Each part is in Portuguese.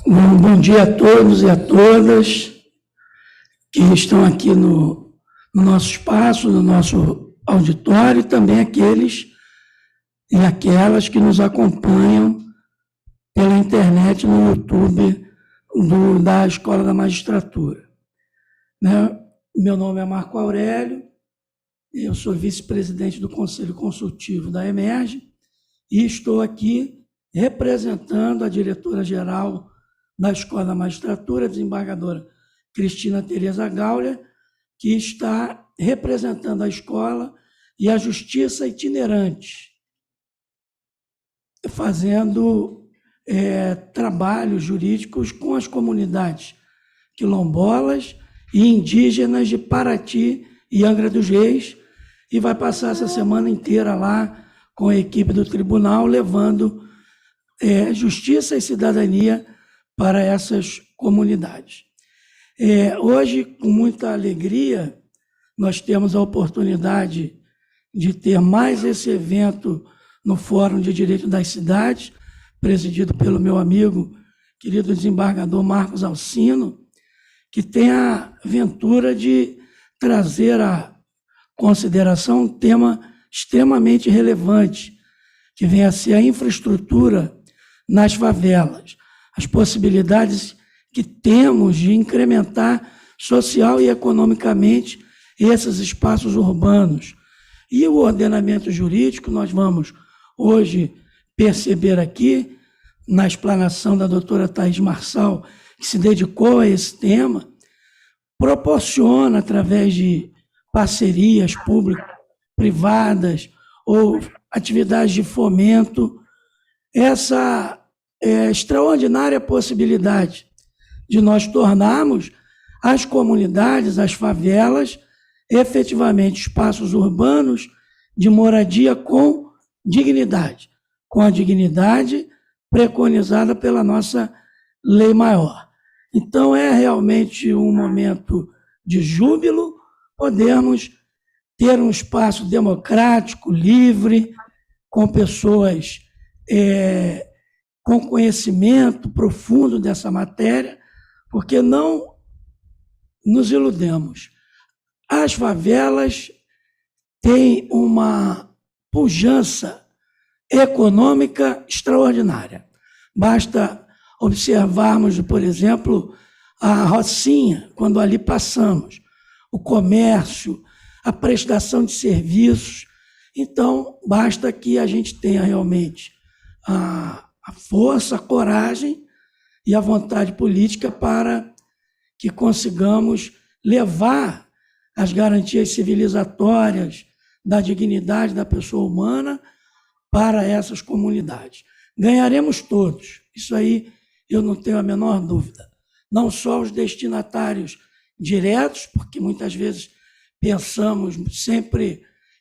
Bom dia a todos e a todas que estão aqui no nosso espaço, no nosso auditório, e também aqueles e aquelas que nos acompanham pela internet, no YouTube da Escola da Magistratura. Meu nome é Marco Aurélio, eu sou vice-presidente do Conselho Consultivo da EMERGE e estou aqui representando a diretora-geral da Escola da Magistratura, a desembargadora Cristina Tereza Gaulia, que está representando a escola e a justiça itinerante, fazendo trabalhos jurídicos com as comunidades quilombolas e indígenas de Paraty e Angra dos Reis, e vai passar essa semana inteira lá com a equipe do tribunal, levando justiça e cidadania para essas comunidades. Hoje, com muita alegria, nós temos a oportunidade de ter mais esse evento no Fórum de Direito das Cidades, presidido pelo meu amigo, querido desembargador Marcos Alcino, que tem a ventura de trazer à consideração um tema extremamente relevante, que vem a ser a infraestrutura nas favelas, as possibilidades que temos de incrementar social e economicamente esses espaços urbanos. E o ordenamento jurídico, nós vamos hoje perceber aqui, na explanação da doutora Thaís Marçal, que se dedicou a esse tema, proporciona, através de parcerias público-privadas ou atividades de fomento, essa extraordinária possibilidade de nós tornarmos as comunidades, as favelas, efetivamente espaços urbanos de moradia com dignidade, com a dignidade preconizada pela nossa lei maior. Então, é realmente um momento de júbilo podermos ter um espaço democrático, livre, com pessoas com conhecimento profundo dessa matéria, porque não nos iludemos. As favelas têm uma pujança econômica extraordinária. Basta observarmos, por exemplo, a Rocinha, quando ali passamos, o comércio, a prestação de serviços. Então, basta que a gente tenha realmente a força, a coragem e a vontade política para que consigamos levar as garantias civilizatórias da dignidade da pessoa humana para essas comunidades. Ganharemos todos, isso aí eu não tenho a menor dúvida. Não só os destinatários diretos, porque muitas vezes pensamos sempre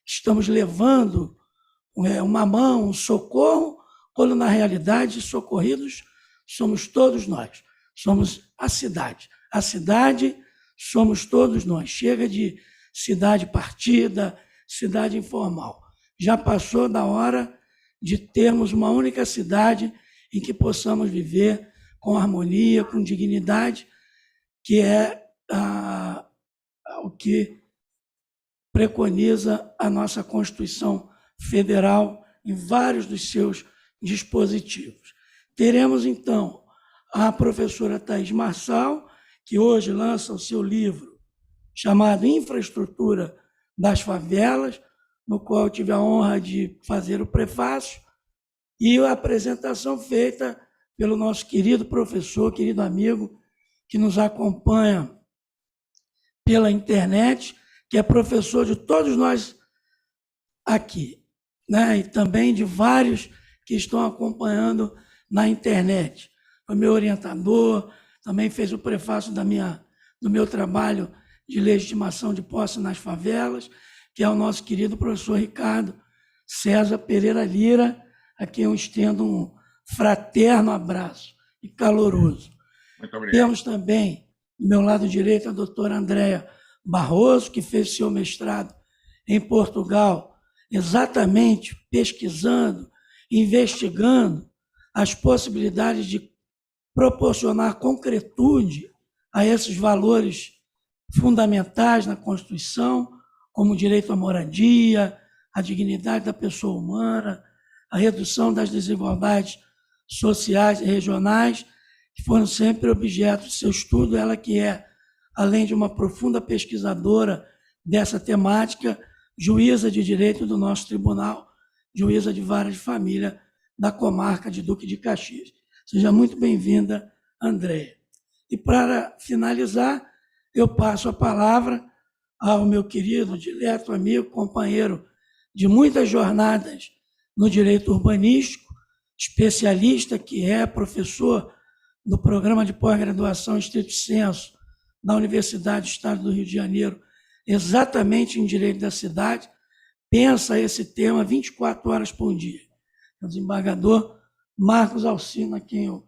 que estamos levando uma mão, um socorro, quando na realidade socorridos somos todos nós, somos a cidade. A cidade somos todos nós. Chega de cidade partida, cidade informal. Já passou da hora de termos uma única cidade em que possamos viver com harmonia, com dignidade, que é o que preconiza a nossa Constituição Federal em vários dos seus dispositivos. Teremos, então, a professora Thaís Marçal, que hoje lança o seu livro chamado Infraestrutura das Favelas, no qual eu tive a honra de fazer o prefácio, e a apresentação feita pelo nosso querido professor, querido amigo, que nos acompanha pela internet, que é professor de todos nós aqui, né? E também de vários que estão acompanhando na internet. Foi meu orientador, também fez o prefácio do meu trabalho de legitimação de posse nas favelas, que é o nosso querido professor Ricardo César Pereira Lira, a quem eu estendo um fraterno abraço e caloroso. Muito obrigado. Temos também, do meu lado direito, a doutora Andréa Barroso, que fez seu mestrado em Portugal, exatamente pesquisando, investigando as possibilidades de proporcionar concretude a esses valores fundamentais na Constituição, como o direito à moradia, a dignidade da pessoa humana, a redução das desigualdades sociais e regionais, que foram sempre objeto de seu estudo. Ela que é, além de uma profunda pesquisadora dessa temática, juíza de direito do nosso tribunal, juíza de vara de família da comarca de Duque de Caxias. Seja muito bem-vinda, Andréa. E para finalizar, eu passo a palavra ao meu querido, dileto amigo, companheiro de muitas jornadas no direito urbanístico, especialista que é professor do programa de pós-graduação estrito sensu da Universidade do Estado do Rio de Janeiro, exatamente em direito da cidade, pensa esse tema 24 horas por dia. O desembargador Marcos Alcino, quem é o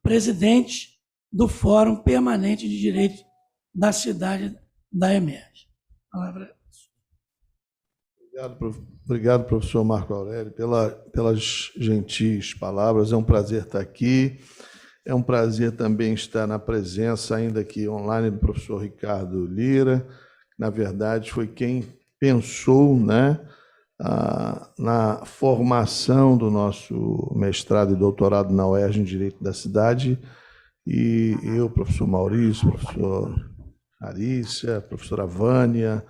presidente do Fórum Permanente de Direito da Cidade da EMERGE. Palavra. Obrigado, professor Marco Aurélio, pelas gentis palavras. É um prazer estar aqui. É um prazer também estar na presença, ainda que online, do professor Ricardo Lira, que, na verdade, foi quem pensou, né, na formação do nosso mestrado e doutorado na UERJ em Direito da Cidade. E eu, professor Maurício, professor Arícia, professora Vânia,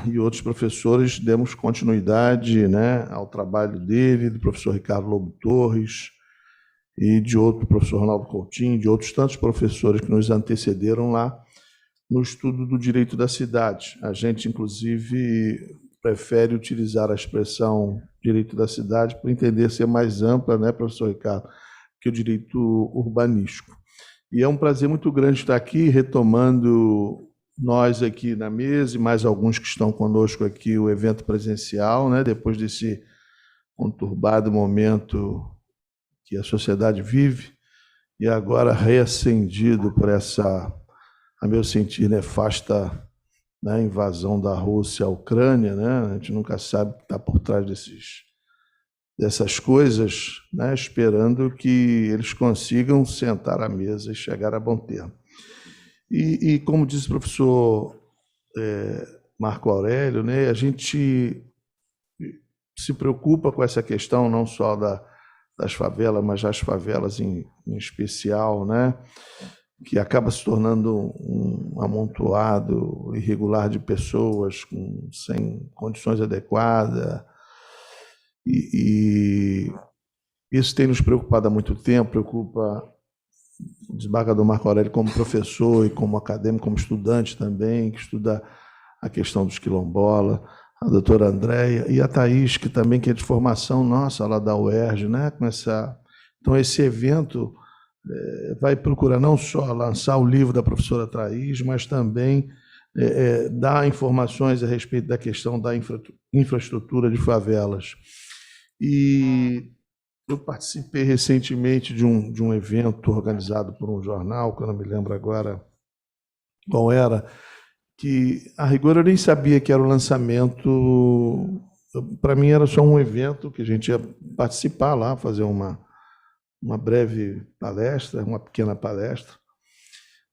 e outros professores, demos continuidade, né, ao trabalho dele, do professor Ricardo Lobo Torres, e de outro professor Ronaldo Coutinho, de outros tantos professores que nos antecederam lá no estudo do direito da cidade. A gente, inclusive, prefere utilizar a expressão direito da cidade para entender ser mais ampla, né, professor Ricardo, que o direito urbanístico. E é um prazer muito grande estar aqui, retomando nós aqui na mesa e mais alguns que estão conosco aqui, o evento presencial, né, depois desse conturbado momento que a sociedade vive, e agora reacendido por essa, a meu sentir, nefasta, né, invasão da Rússia à Ucrânia, né? A gente nunca sabe o que está por trás dessas coisas, né, esperando que eles consigam sentar à mesa e chegar a bom termo. E como disse o professor Marco Aurélio, né, a gente se preocupa com essa questão não só das favelas, mas das favelas em especial, né, que acaba se tornando um amontoado irregular de pessoas sem condições adequadas. E isso tem nos preocupado há muito tempo, preocupa o desembargador Marco Aurélio como professor e como acadêmico, como estudante também, que estuda a questão dos quilombolas, a doutora Andréa e a Thaís, que também que é de formação nossa lá da UERJ, né? Então, esse evento vai procurar não só lançar o livro da professora Thaís, mas também dar informações a respeito da questão da infraestrutura de favelas. E eu participei recentemente de um evento organizado por um jornal, que eu não me lembro agora qual era, que, a rigor, eu nem sabia que era o lançamento. Para mim, era só um evento que a gente ia participar lá, fazer uma breve palestra, uma pequena palestra,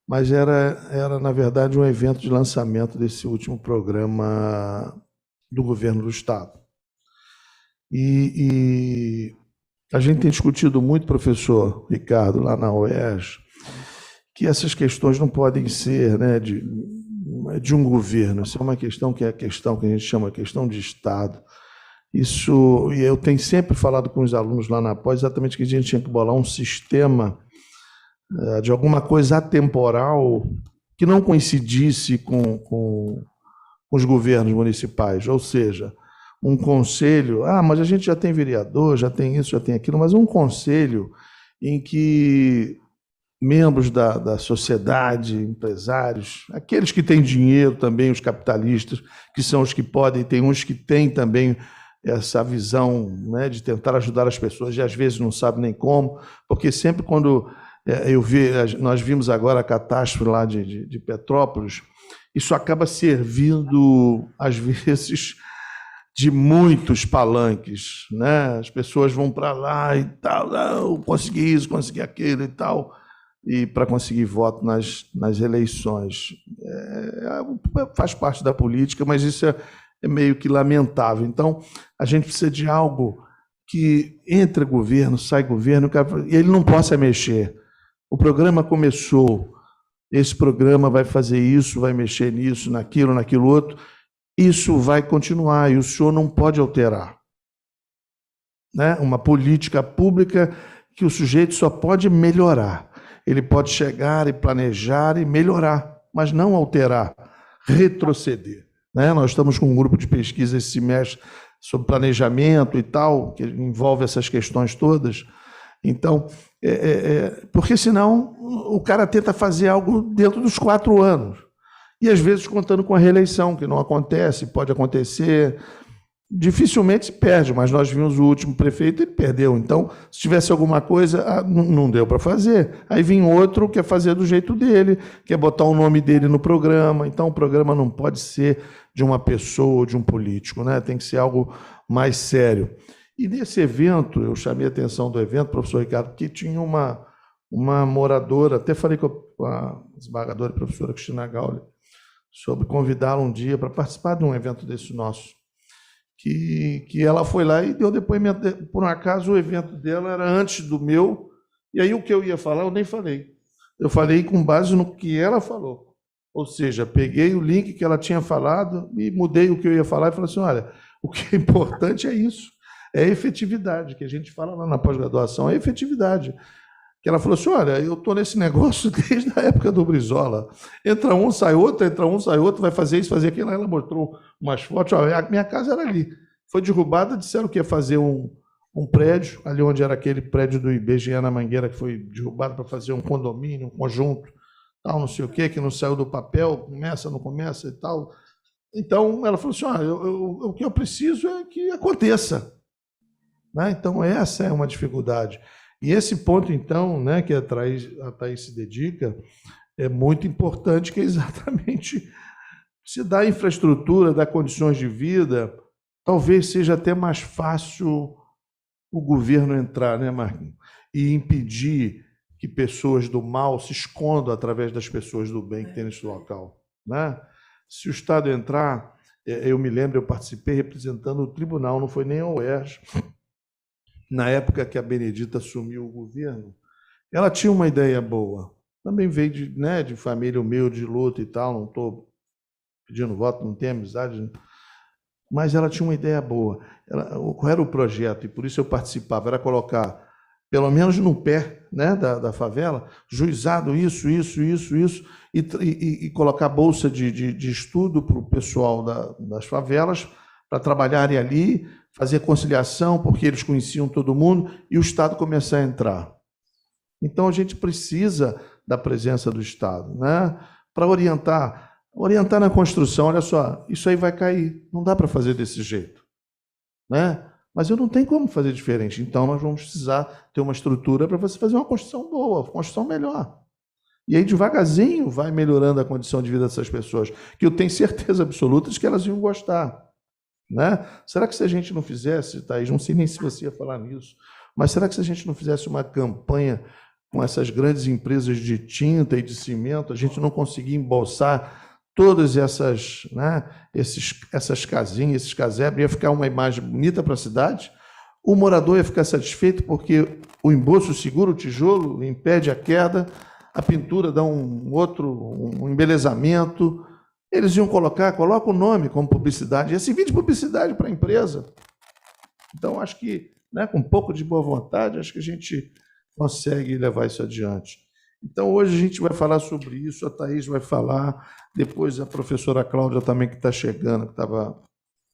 mas era, na verdade, um evento de lançamento desse último programa do governo do Estado. E a gente tem discutido muito, professor Ricardo, lá na UERJ, que essas questões não podem ser, né, de um governo, isso é uma questão que é a questão que a gente chama de questão de Estado. Isso, e eu tenho sempre falado com os alunos lá na pós, exatamente que a gente tinha que bolar um sistema de alguma coisa atemporal que não coincidisse com os governos municipais, ou seja, um conselho, mas a gente já tem vereador, já tem isso, já tem aquilo, mas um conselho em que membros da sociedade, empresários, aqueles que têm dinheiro também, os capitalistas, que são os que podem, tem uns que têm também essa visão, né, de tentar ajudar as pessoas, e às vezes não sabem nem como, porque sempre quando nós vimos agora a catástrofe lá de Petrópolis, isso acaba servindo, às vezes, de muitos palanques, né? As pessoas vão para lá e tal, consegui isso, consegui aquilo e tal, e para conseguir voto nas eleições. Faz parte da política, mas isso é meio que lamentável. Então, a gente precisa de algo que entra governo, sai governo, e ele não possa mexer. O programa começou, esse programa vai fazer isso, vai mexer nisso, naquilo outro, isso vai continuar e o senhor não pode alterar. Né? Uma política pública que o sujeito só pode melhorar. Ele pode chegar e planejar e melhorar, mas não alterar, retroceder. Né? Nós estamos com um grupo de pesquisa esse semestre sobre planejamento e tal, que envolve essas questões todas. Então, porque senão o cara tenta fazer algo dentro dos 4 anos. E às vezes contando com a reeleição, que não acontece, pode acontecer. Dificilmente se perde, mas nós vimos o último prefeito, ele perdeu. Então, se tivesse alguma coisa, não deu para fazer. Aí vem outro, quer fazer do jeito dele, quer botar o nome dele no programa. Então, o programa não pode ser de uma pessoa ou de um político, né? Tem que ser algo mais sério. E nesse evento, eu chamei a atenção do evento, professor Ricardo, que tinha uma moradora, até falei com a desembargadora e professora Cristina Gauli, sobre convidá-la um dia para participar de um evento desse nosso. Que ela foi lá e deu depoimento. Por um acaso, o evento dela era antes do meu, e aí o que eu ia falar, eu nem falei. Eu falei com base no que ela falou. Ou seja, peguei o link que ela tinha falado e mudei o que eu ia falar e falei assim, olha, o que é importante é isso, é a efetividade, que a gente fala lá na pós-graduação, é a efetividade. Que ela falou assim, olha, eu estou nesse negócio desde a época do Brizola. Entra um, sai outro, vai fazer isso, fazer aquilo. Ela mostrou umas fotos, olha, a minha casa era ali. Foi derrubada, disseram que ia fazer um prédio, ali onde era aquele prédio do IBGE na Mangueira, que foi derrubado para fazer um condomínio, um conjunto, tal, não sei o quê, que não saiu do papel, começa, não começa e tal. Então, ela falou assim, olha, o que eu preciso é que aconteça. Né? Então, essa é uma dificuldade. E esse ponto, então, né, que a Thaís se dedica, é muito importante, que é exatamente se dá infraestrutura, dá condições de vida, talvez seja até mais fácil o governo entrar, né, Marquinhos? E impedir que pessoas do mal se escondam através das pessoas do bem que tem nesse local. Né? Se o Estado entrar, eu me lembro, eu participei representando o tribunal, não foi nem a UERJ, na época que a Benedita assumiu o governo, ela tinha uma ideia boa. Também veio de família humilde, de luta e tal, não estou pedindo voto, não tenho amizade, mas ela tinha uma ideia boa. Qual era o projeto? E por isso eu participava, era colocar, pelo menos no pé, né, da favela, juizado isso, e colocar bolsa de estudo para o pessoal das favelas, para trabalharem ali, fazer conciliação, porque eles conheciam todo mundo, e o Estado começar a entrar. Então, a gente precisa da presença do Estado, né? Para orientar na construção. Olha só, isso aí vai cair, não dá para fazer desse jeito. Né? Mas eu não tenho como fazer diferente, então nós vamos precisar ter uma estrutura para você fazer uma construção boa, uma construção melhor. E aí, devagarzinho, vai melhorando a condição de vida dessas pessoas, que eu tenho certeza absoluta de que elas iam gostar. Né? Será que se a gente não fizesse, Thaís, não sei nem se você ia falar nisso, mas será que se a gente não fizesse uma campanha com essas grandes empresas de tinta e de cimento, a gente não conseguia embolsar todas essas, né, essas casinhas, esses casebres, ia ficar uma imagem bonita para a cidade, o morador ia ficar satisfeito porque o embolso segura o tijolo, impede a queda, a pintura dá um embelezamento, Eles iam coloca o nome como publicidade, ia servir de publicidade para a empresa. Então, acho que, né, com um pouco de boa vontade, acho que a gente consegue levar isso adiante. Então, hoje a gente vai falar sobre isso, a Thaís vai falar, depois a professora Cláudia também, que está chegando, que estava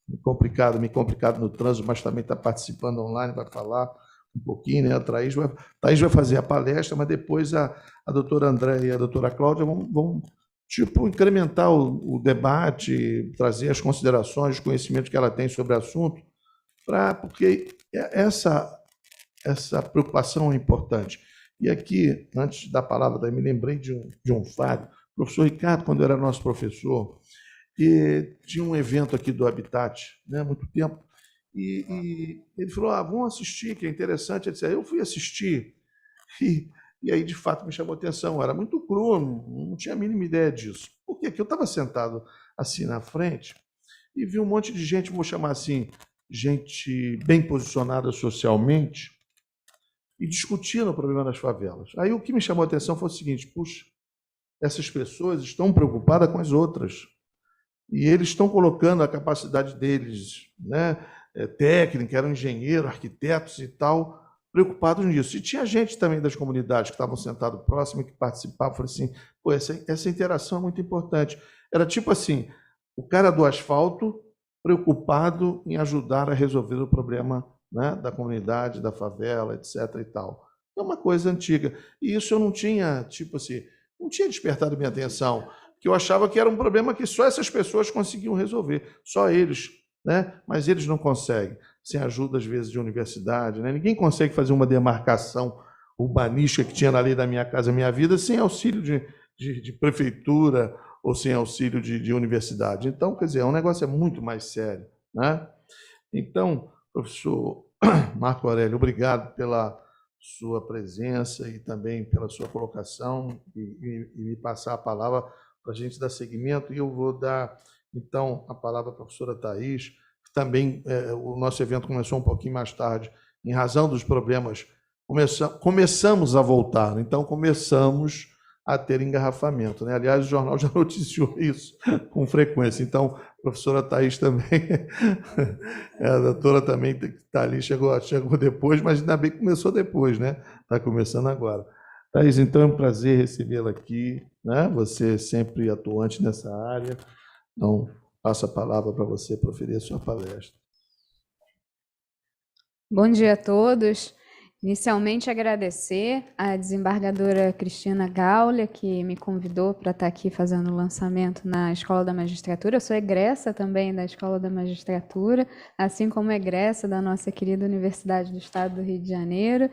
me complicado no trânsito, mas também está participando online, vai falar um pouquinho, né? A Thaís vai fazer a palestra, mas depois a doutora André e a doutora Cláudia vão tipo, incrementar o debate, trazer as considerações, os conhecimentos que ela tem sobre o assunto, porque essa preocupação é importante. E aqui, antes de dar a palavra, me lembrei de um fato. O professor Ricardo, quando era nosso professor, tinha um evento aqui do Habitat, né, há muito tempo, e ele falou, vamos assistir, que é interessante. Ele disse, eu fui assistir, e aí, de fato, me chamou a atenção. Era muito cru, não tinha a mínima ideia disso. Por quê? Porque eu estava sentado assim na frente e vi um monte de gente, vou chamar assim, gente bem posicionada socialmente, e discutindo o problema das favelas. Aí o que me chamou a atenção foi o seguinte, puxa, essas pessoas estão preocupadas com as outras. E eles estão colocando a capacidade deles, né, técnica, eram engenheiros, arquitetos e tal, preocupados nisso. E tinha gente também das comunidades que estavam sentados próximo, que participavam, falei assim, pô, essa interação é muito importante. Era tipo assim, o cara do asfalto preocupado em ajudar a resolver o problema, né, da comunidade, da favela, etc. e tal. É uma coisa antiga. E isso eu não tinha, tipo assim, não tinha despertado minha atenção, que eu achava que era um problema que só essas pessoas conseguiam resolver, só eles, né? Mas eles não conseguem, sem ajuda, às vezes, de universidade, né? Ninguém consegue fazer uma demarcação urbanística que tinha na lei da Minha Casa Minha Vida sem auxílio de prefeitura ou sem auxílio de universidade. Então, quer dizer, o negócio é muito mais sério, né? Então, professor Marco Aurélio, obrigado pela sua presença e também pela sua colocação e me passar a palavra para a gente dar seguimento. E eu vou dar, então, a palavra à professora Thaís, que também o nosso evento começou um pouquinho mais tarde, em razão dos problemas. Começamos a voltar, então começamos a ter engarrafamento, né? Aliás, o jornal já noticiou isso com frequência. Então, a professora Thaís também, a doutora também está ali, chegou depois, mas ainda bem que começou depois, né? Está começando agora. Thaís, então é um prazer recebê-la aqui, né? Você é sempre atuante nessa área. Então, passo a palavra para você proferir a sua palestra. Bom dia a todos. Inicialmente, agradecer à desembargadora Cristina Gaulia, que me convidou para estar aqui fazendo o lançamento na Escola da Magistratura. Eu sou egressa também da Escola da Magistratura, assim como egressa da nossa querida Universidade do Estado do Rio de Janeiro.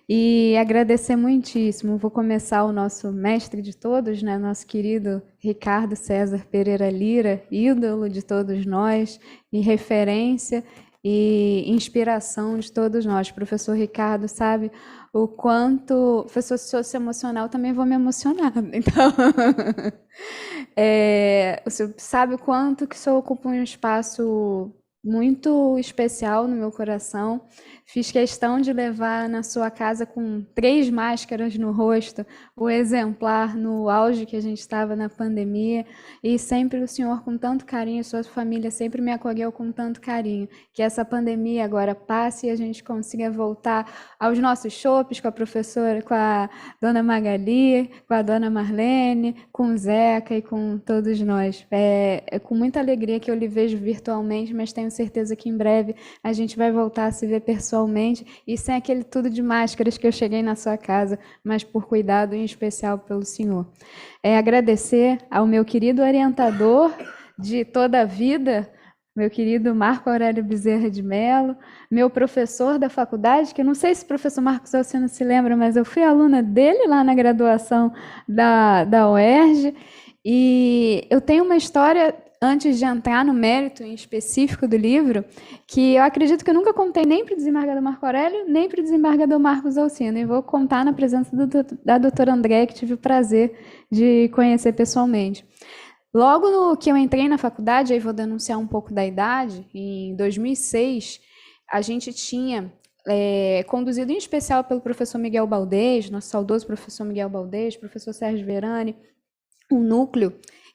E agradecer muitíssimo. Vou começar o nosso mestre de todos, né? Nosso querido Ricardo César Pereira Lira, ídolo de todos nós e referência e inspiração de todos nós. O professor Ricardo sabe o quanto... Professor socioemocional, também vou me emocionar. Então, o senhor sabe o quanto que o senhor ocupa um espaço muito especial no meu coração. Fiz questão de levar na sua casa com 3 máscaras no rosto, o exemplar no auge que a gente estava na pandemia, e sempre o senhor com tanto carinho, sua família sempre me acolheu com tanto carinho. Que essa pandemia agora passe e a gente consiga voltar aos nossos chopes com a professora, com a dona Magali, com a dona Marlene, com o Zeca e com todos nós. É com muita alegria que eu lhe vejo virtualmente, mas tenho certeza que em breve a gente vai voltar a se ver pessoalmente e sem aquele tudo de máscaras que eu cheguei na sua casa, mas por cuidado em especial pelo senhor. Agradecer ao meu querido orientador de toda a vida, meu querido Marco Aurélio Bezerra de Mello, meu professor da faculdade, que eu não sei se o professor Marcos Alcino se lembra, mas eu fui aluna dele lá na graduação da UERJ, e eu tenho uma história, antes de entrar no mérito em específico do livro, que eu acredito que eu nunca contei nem para o desembargador Marco Aurélio, nem para o desembargador Marcos Alcino, e vou contar na presença da doutora André, que tive o prazer de conhecer pessoalmente. Logo no que eu entrei na faculdade, aí vou denunciar um pouco da idade, em 2006, a gente tinha, conduzido em especial pelo professor Miguel Baldez, nosso saudoso professor Miguel Baldez, professor Sérgio Verani, um núcleo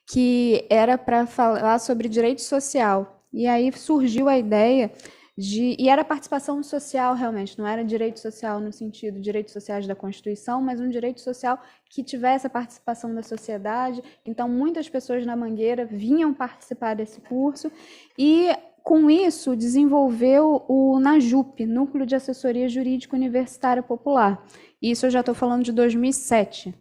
que era para falar sobre direito social. E aí surgiu a ideia e era participação social realmente, não era direito social no sentido direitos sociais da Constituição, mas um direito social que tivesse a participação da sociedade. Então, muitas pessoas na Mangueira vinham participar desse curso e, com isso, desenvolveu o NAJUP, Núcleo de Assessoria Jurídica Universitária Popular. Isso eu já estou falando de 2007.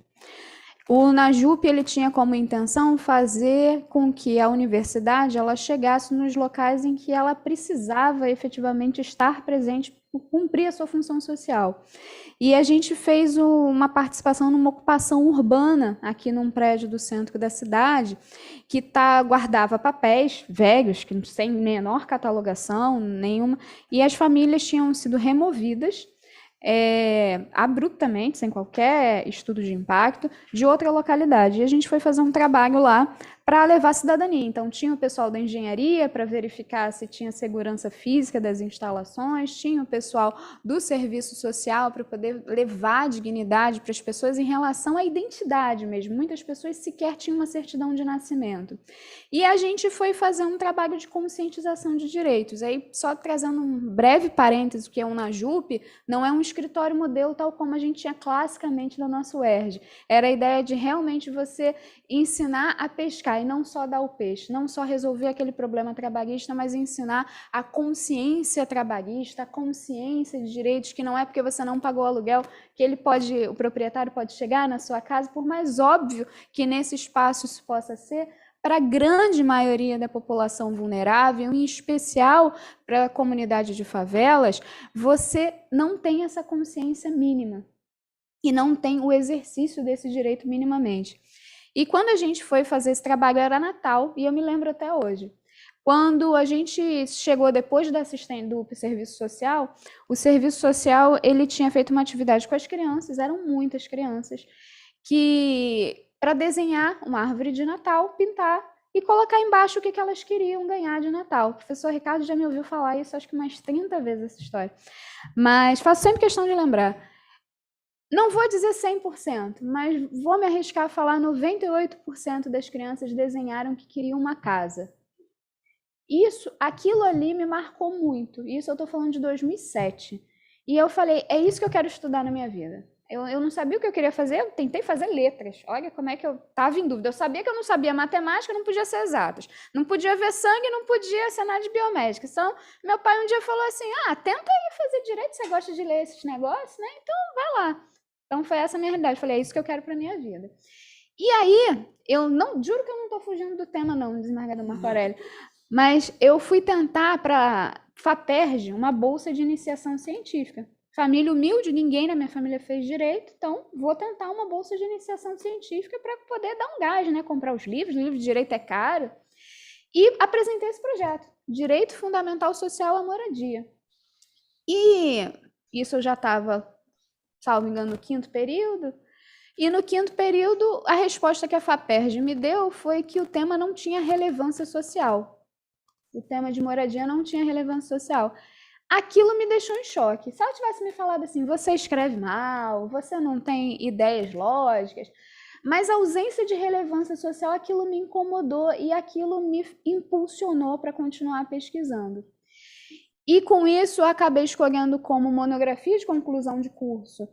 O NAJUP ele tinha como intenção fazer com que a universidade ela chegasse nos locais em que ela precisava efetivamente estar presente para cumprir a sua função social. E a gente fez uma participação numa ocupação urbana aqui num prédio do centro da cidade, que guardava papéis velhos, que sem menor catalogação nenhuma, e as famílias tinham sido removidas abruptamente, sem qualquer estudo de impacto, de outra localidade. E a gente foi fazer um trabalho lá para levar a cidadania. Então, tinha o pessoal da engenharia para verificar se tinha segurança física das instalações, tinha o pessoal do serviço social para poder levar dignidade para as pessoas em relação à identidade mesmo. Muitas pessoas sequer tinham uma certidão de nascimento. E a gente foi fazer um trabalho de conscientização de direitos. Aí, só trazendo um breve parênteses, que é um NAJUP, não é um escritório modelo tal como a gente tinha classicamente na nossa UERJ. Era a ideia de realmente você ensinar a pescar e não só dar o peixe, não só resolver aquele problema trabalhista, mas ensinar a consciência trabalhista, a consciência de direitos, que não é porque você não pagou o aluguel que o proprietário pode chegar na sua casa, por mais óbvio que nesse espaço isso possa ser, para a grande maioria da população vulnerável, em especial para a comunidade de favelas, você não tem essa consciência mínima e não tem o exercício desse direito minimamente. E quando a gente foi fazer esse trabalho, era Natal, e eu me lembro até hoje. Quando a gente chegou depois do serviço social, o serviço social ele tinha feito uma atividade com as crianças, eram muitas crianças, para desenhar uma árvore de Natal, pintar e colocar embaixo o que elas queriam ganhar de Natal. O professor Ricardo já me ouviu falar isso, acho que umas 30 vezes essa história. Mas faço sempre questão de lembrar. Não vou dizer 100%, mas vou me arriscar a falar 98% das crianças desenharam que queriam uma casa. Aquilo ali me marcou muito. Isso eu estou falando de 2007. E eu falei, é isso que eu quero estudar na minha vida. Eu não sabia o que eu queria fazer, eu tentei fazer letras. Olha como é que eu estava em dúvida. Eu sabia que eu não sabia matemática, não podia ser exatas. Não podia ver sangue, não podia ser nada de biomédica. Então, meu pai um dia falou assim, tenta aí fazer direito, você gosta de ler esses negócios, né? Então, vai lá. Então, foi essa a minha realidade. Eu falei, é isso que eu quero para a minha vida. E aí, juro que eu não estou fugindo do tema não, desembargador Marco Aurélio, mas eu fui tentar para FAPERJ uma bolsa de iniciação científica. Família humilde, ninguém na minha família fez direito, então vou tentar uma bolsa de iniciação científica para poder dar um gás, né? Comprar os livros de direito é caro. E apresentei esse projeto, Direito Fundamental Social à Moradia. E isso eu já estava, salvo engano, no 5º período. E no 5º período, a resposta que a FAPERJ me deu foi que o tema não tinha relevância social. O tema de moradia não tinha relevância social. Aquilo me deixou em choque. Se ela tivesse me falado assim, você escreve mal, você não tem ideias lógicas, mas a ausência de relevância social, aquilo me incomodou e aquilo me impulsionou para continuar pesquisando. E com isso, eu acabei escolhendo como monografia de conclusão de curso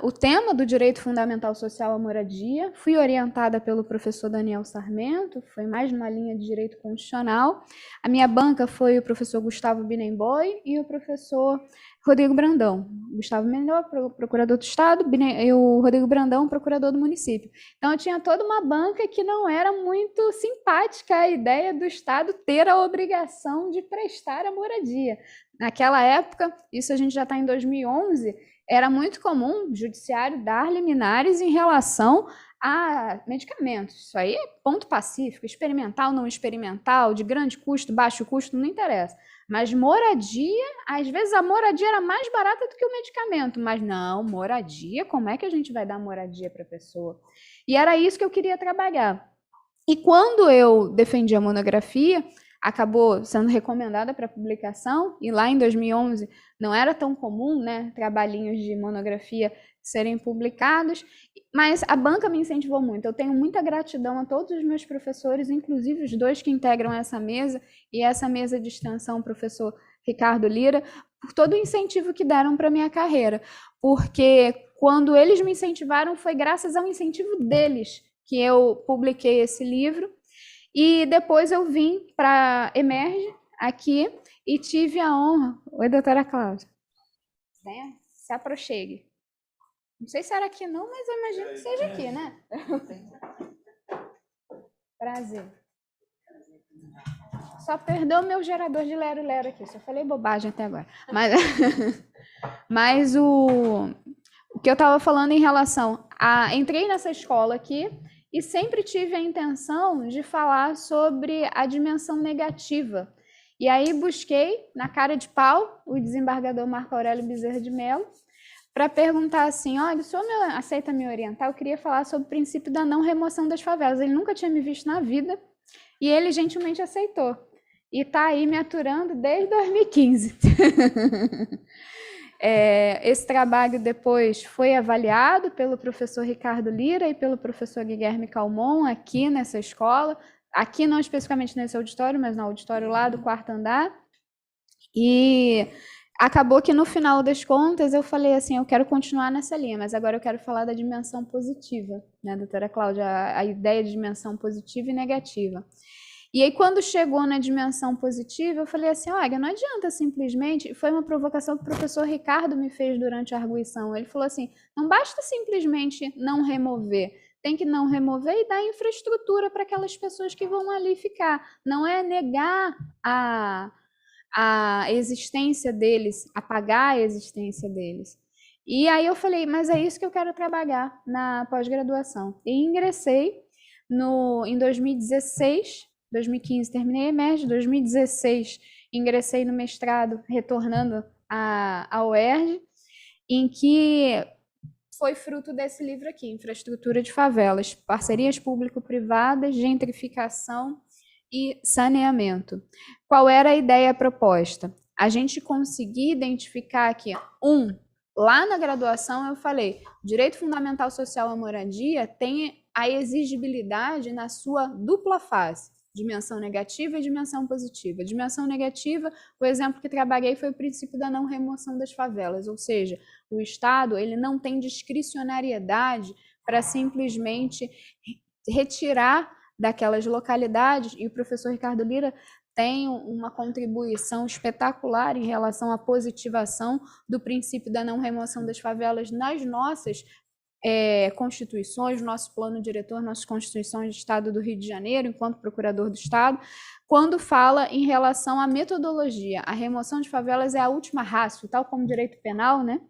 o tema do direito fundamental social à moradia. Fui orientada pelo professor Daniel Sarmento, foi mais numa linha de direito constitucional. A minha banca foi o professor Gustavo Binemboy e o professor Rodrigo Brandão. Gustavo Binemboy, procurador do Estado, e o Rodrigo Brandão, procurador do município. Então, eu tinha toda uma banca que não era muito simpática a ideia do Estado ter a obrigação de prestar a moradia. Naquela época, isso a gente já está em 2011, era muito comum o judiciário dar liminares em relação a medicamentos. Isso aí é ponto pacífico, experimental, não experimental, de grande custo, baixo custo, não interessa. Mas moradia, às vezes a moradia era mais barata do que o medicamento, mas não, moradia, como é que a gente vai dar moradia para a pessoa? E era isso que eu queria trabalhar. E quando eu defendi a monografia, acabou sendo recomendada para publicação, e lá em 2011 não era tão comum, né, trabalhinhos de monografia serem publicados, mas a banca me incentivou muito. Eu tenho muita gratidão a todos os meus professores, inclusive os 2 que integram essa mesa, e essa mesa de extensão, o professor Ricardo Lira, por todo o incentivo que deram para a minha carreira, porque quando eles me incentivaram, foi graças ao incentivo deles que eu publiquei esse livro, e depois eu vim para a Emerge, aqui, e tive a honra... Oi, doutora Cláudia. Venha, se aproxime. Não sei se era aqui não, mas eu imagino que seja aqui, né? Prazer. Só perdeu o meu gerador de lero-lero aqui, só falei bobagem até agora. Mas o que eu estava falando em relação a... Entrei nessa escola aqui e sempre tive a intenção de falar sobre a dimensão negativa. E aí busquei, na cara de pau, o desembargador Marco Aurélio Bezerra de Mello, para perguntar assim, olha, o senhor aceita me orientar? Eu queria falar sobre o princípio da não remoção das favelas. Ele nunca tinha me visto na vida e ele gentilmente aceitou. E está aí me aturando desde 2015. Esse trabalho depois foi avaliado pelo professor Ricardo Lira e pelo professor Guilherme Calmon aqui nessa escola, aqui não especificamente nesse auditório, mas no auditório lá do 4º andar. E acabou que no final das contas eu falei assim, eu quero continuar nessa linha, mas agora eu quero falar da dimensão positiva, né, doutora Cláudia, a ideia de dimensão positiva e negativa. E aí quando chegou na dimensão positiva, eu falei assim, olha, não adianta simplesmente, foi uma provocação que o professor Ricardo me fez durante a arguição, ele falou assim, não basta simplesmente não remover, tem que não remover e dar infraestrutura para aquelas pessoas que vão ali ficar, não é negar a existência deles, apagar a existência deles. E aí eu falei, mas é isso que eu quero trabalhar na pós-graduação. E ingressei em 2016, 2015 terminei a EMERGE, 2016 ingressei no mestrado, retornando à UERJ, em que foi fruto desse livro aqui, Infraestrutura de Favelas, Parcerias Público-Privadas, Gentrificação e Saneamento. Qual era a ideia proposta? A gente conseguir identificar aqui, lá na graduação eu falei, direito fundamental social à moradia tem a exigibilidade na sua dupla face, dimensão negativa e dimensão positiva. Dimensão negativa, o exemplo que trabalhei foi o princípio da não remoção das favelas, ou seja, o Estado ele não tem discricionariedade para simplesmente retirar daquelas localidades, e o professor Ricardo Lira tem uma contribuição espetacular em relação à positivação do princípio da não remoção das favelas nas nossas constituições, nosso plano diretor, nossas constituições do Estado do Rio de Janeiro, enquanto procurador do Estado, quando fala em relação à metodologia. A remoção de favelas é a última ratio, tal como direito penal, né?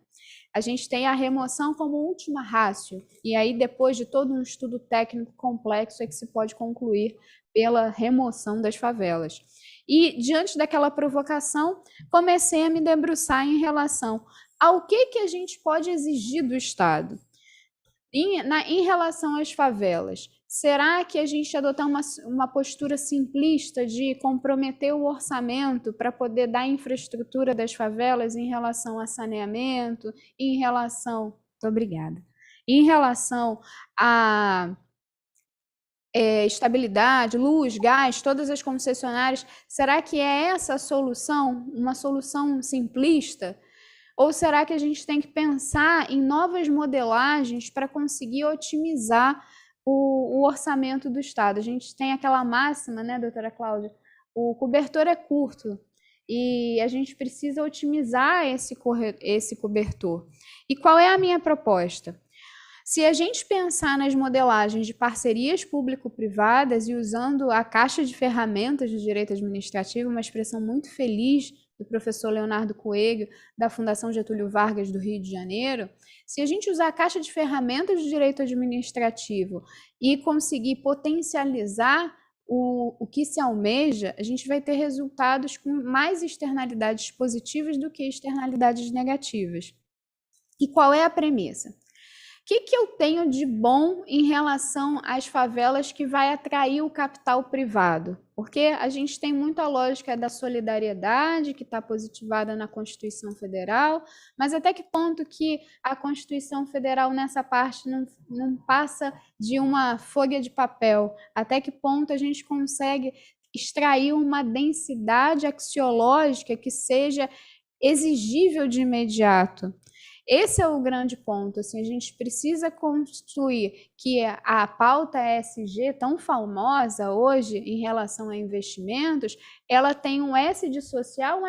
A gente tem a remoção como última ratio, e aí depois de todo um estudo técnico complexo é que se pode concluir pela remoção das favelas. E diante daquela provocação, comecei a me debruçar em relação ao que a gente pode exigir do Estado. Em relação às favelas, será que a gente adotar uma postura simplista de comprometer o orçamento para poder dar infraestrutura das favelas em relação a saneamento, em relação... Muito obrigada. Em relação a estabilidade, luz, gás, todas as concessionárias, será que é essa a solução? Uma solução simplista? Ou será que a gente tem que pensar em novas modelagens para conseguir otimizar o orçamento do Estado? A gente tem aquela máxima, né, doutora Cláudia? O cobertor é curto e a gente precisa otimizar esse cobertor. E qual é a minha proposta? Se a gente pensar nas modelagens de parcerias público-privadas e usando a caixa de ferramentas do direito administrativo, uma expressão muito feliz do professor Leonardo Coelho, da Fundação Getúlio Vargas do Rio de Janeiro, se a gente usar a caixa de ferramentas do direito administrativo e conseguir potencializar o que se almeja, a gente vai ter resultados com mais externalidades positivas do que externalidades negativas. E qual é a premissa? O que eu tenho de bom em relação às favelas que vai atrair o capital privado? porque a gente tem muita lógica da solidariedade que está positivada na Constituição Federal, mas até que ponto que a Constituição Federal nessa parte não passa de uma folha de papel? Até que ponto a gente consegue extrair uma densidade axiológica que seja exigível de imediato? Esse é o grande ponto, assim, a gente precisa construir que a pauta ESG, tão famosa hoje em relação a investimentos, ela tem um S de social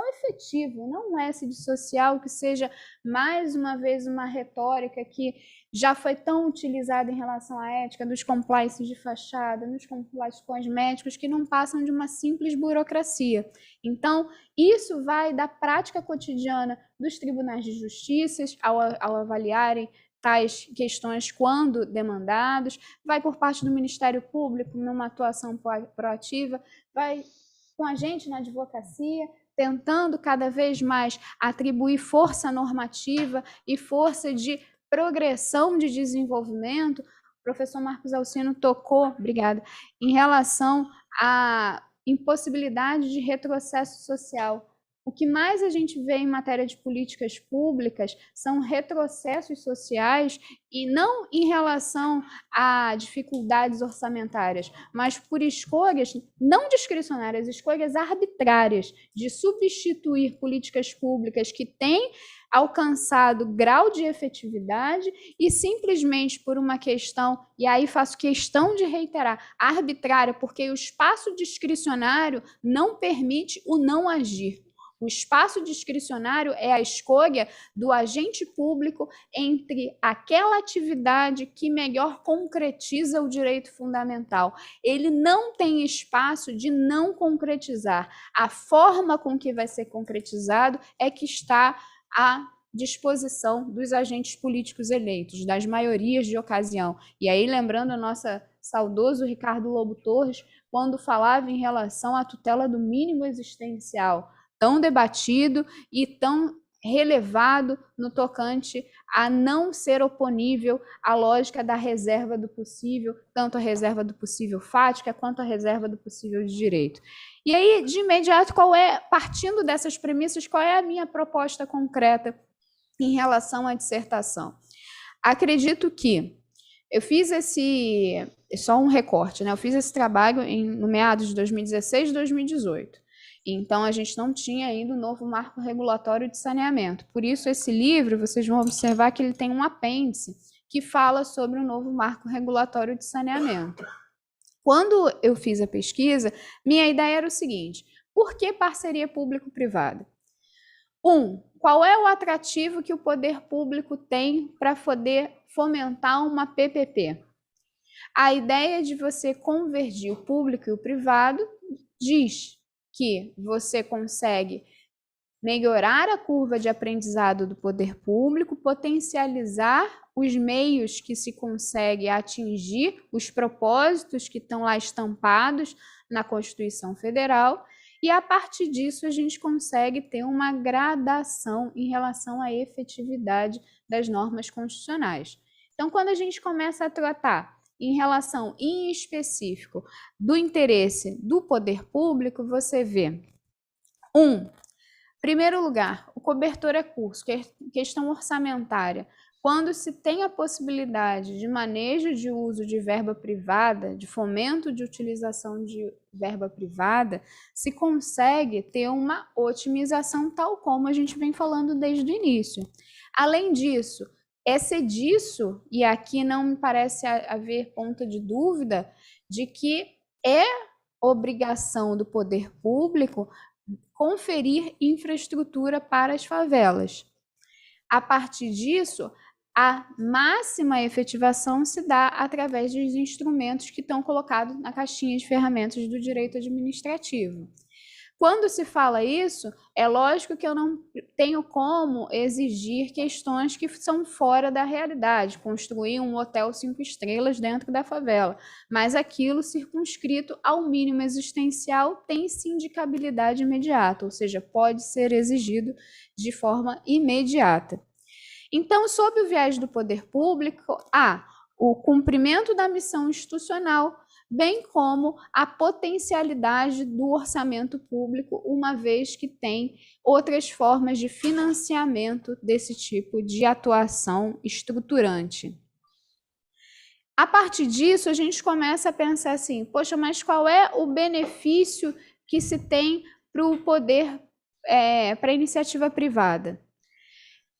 efetivo, não um S de social que seja, mais uma vez, uma retórica que já foi tão utilizada em relação à ética dos compliances de fachada, nos compliances cosméticos, que não passam de uma simples burocracia. Então, isso vai da prática cotidiana dos tribunais de justiça ao avaliarem tais questões quando demandados, vai por parte do Ministério Público numa atuação proativa, vai com a gente na advocacia, tentando cada vez mais atribuir força normativa e força de progressão de desenvolvimento. O professor Marcos Alcino tocou, obrigada, em relação à impossibilidade de retrocesso social. O que mais a gente vê em matéria de políticas públicas são retrocessos sociais, e não em relação a dificuldades orçamentárias, mas por escolhas não discricionárias, escolhas arbitrárias de substituir políticas públicas que têm alcançado grau de efetividade e simplesmente por uma questão, e aí faço questão de reiterar, arbitrária, porque o espaço discricionário não permite o não agir. O espaço discricionário é a escolha do agente público entre aquela atividade que melhor concretiza o direito fundamental. Ele não tem espaço de não concretizar. A forma com que vai ser concretizado é que está à disposição dos agentes políticos eleitos, das maiorias de ocasião. E aí, lembrando a nossa saudoso Ricardo Lobo Torres, quando falava em relação à tutela do mínimo existencial, tão debatido e tão relevado no tocante a não ser oponível à lógica da reserva do possível, tanto a reserva do possível fática quanto a reserva do possível de direito. E aí, de imediato, partindo dessas premissas, qual é a minha proposta concreta em relação à dissertação? Acredito que eu fiz só um recorte, né? Eu fiz esse trabalho no meados de 2016 e 2018. Então, a gente não tinha ainda o novo marco regulatório de saneamento. Por isso, esse livro, vocês vão observar que ele tem um apêndice que fala sobre o novo marco regulatório de saneamento. Quando eu fiz a pesquisa, minha ideia era o seguinte: por que parceria público-privada? Qual é o atrativo que o poder público tem para poder fomentar uma PPP? A ideia de você convergir o público e o privado diz que você consegue melhorar a curva de aprendizado do poder público, potencializar os meios que se consegue atingir, os propósitos que estão lá estampados na Constituição Federal, e a partir disso a gente consegue ter uma gradação em relação à efetividade das normas constitucionais. Então, quando a gente começa a tratar em relação, em específico, do interesse do poder público, você vê, primeiro lugar, o cobertor é curto, questão orçamentária. Quando se tem a possibilidade de manejo de uso de verba privada, de fomento de utilização de verba privada, se consegue ter uma otimização tal como a gente vem falando desde o início. Além disso, disso, e aqui não me parece haver ponto de dúvida, de que é obrigação do poder público conferir infraestrutura para as favelas. A partir disso, a máxima efetivação se dá através dos instrumentos que estão colocados na caixinha de ferramentas do direito administrativo. Quando se fala isso, é lógico que eu não tenho como exigir questões que são fora da realidade, construir um hotel 5 estrelas dentro da favela, mas aquilo circunscrito ao mínimo existencial tem sindicabilidade imediata, ou seja, pode ser exigido de forma imediata. Então, sob o viés do poder público, há o cumprimento da missão institucional bem como a potencialidade do orçamento público, uma vez que tem outras formas de financiamento desse tipo de atuação estruturante. A partir disso, a gente começa a pensar assim, poxa, mas qual é o benefício que se tem para o poder, para a iniciativa privada?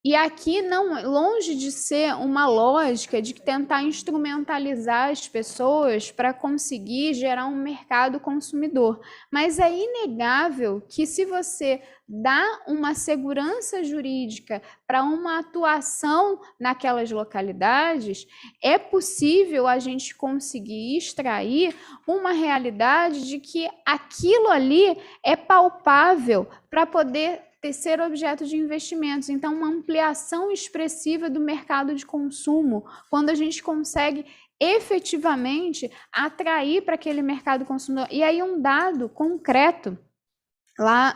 E aqui, não, longe de ser uma lógica de tentar instrumentalizar as pessoas para conseguir gerar um mercado consumidor, mas é inegável que se você dá uma segurança jurídica para uma atuação naquelas localidades, é possível a gente conseguir extrair uma realidade de que aquilo ali é palpável para poder ser objeto de investimentos. Então, uma ampliação expressiva do mercado de consumo, quando a gente consegue efetivamente atrair para aquele mercado consumidor. E aí um dado concreto, lá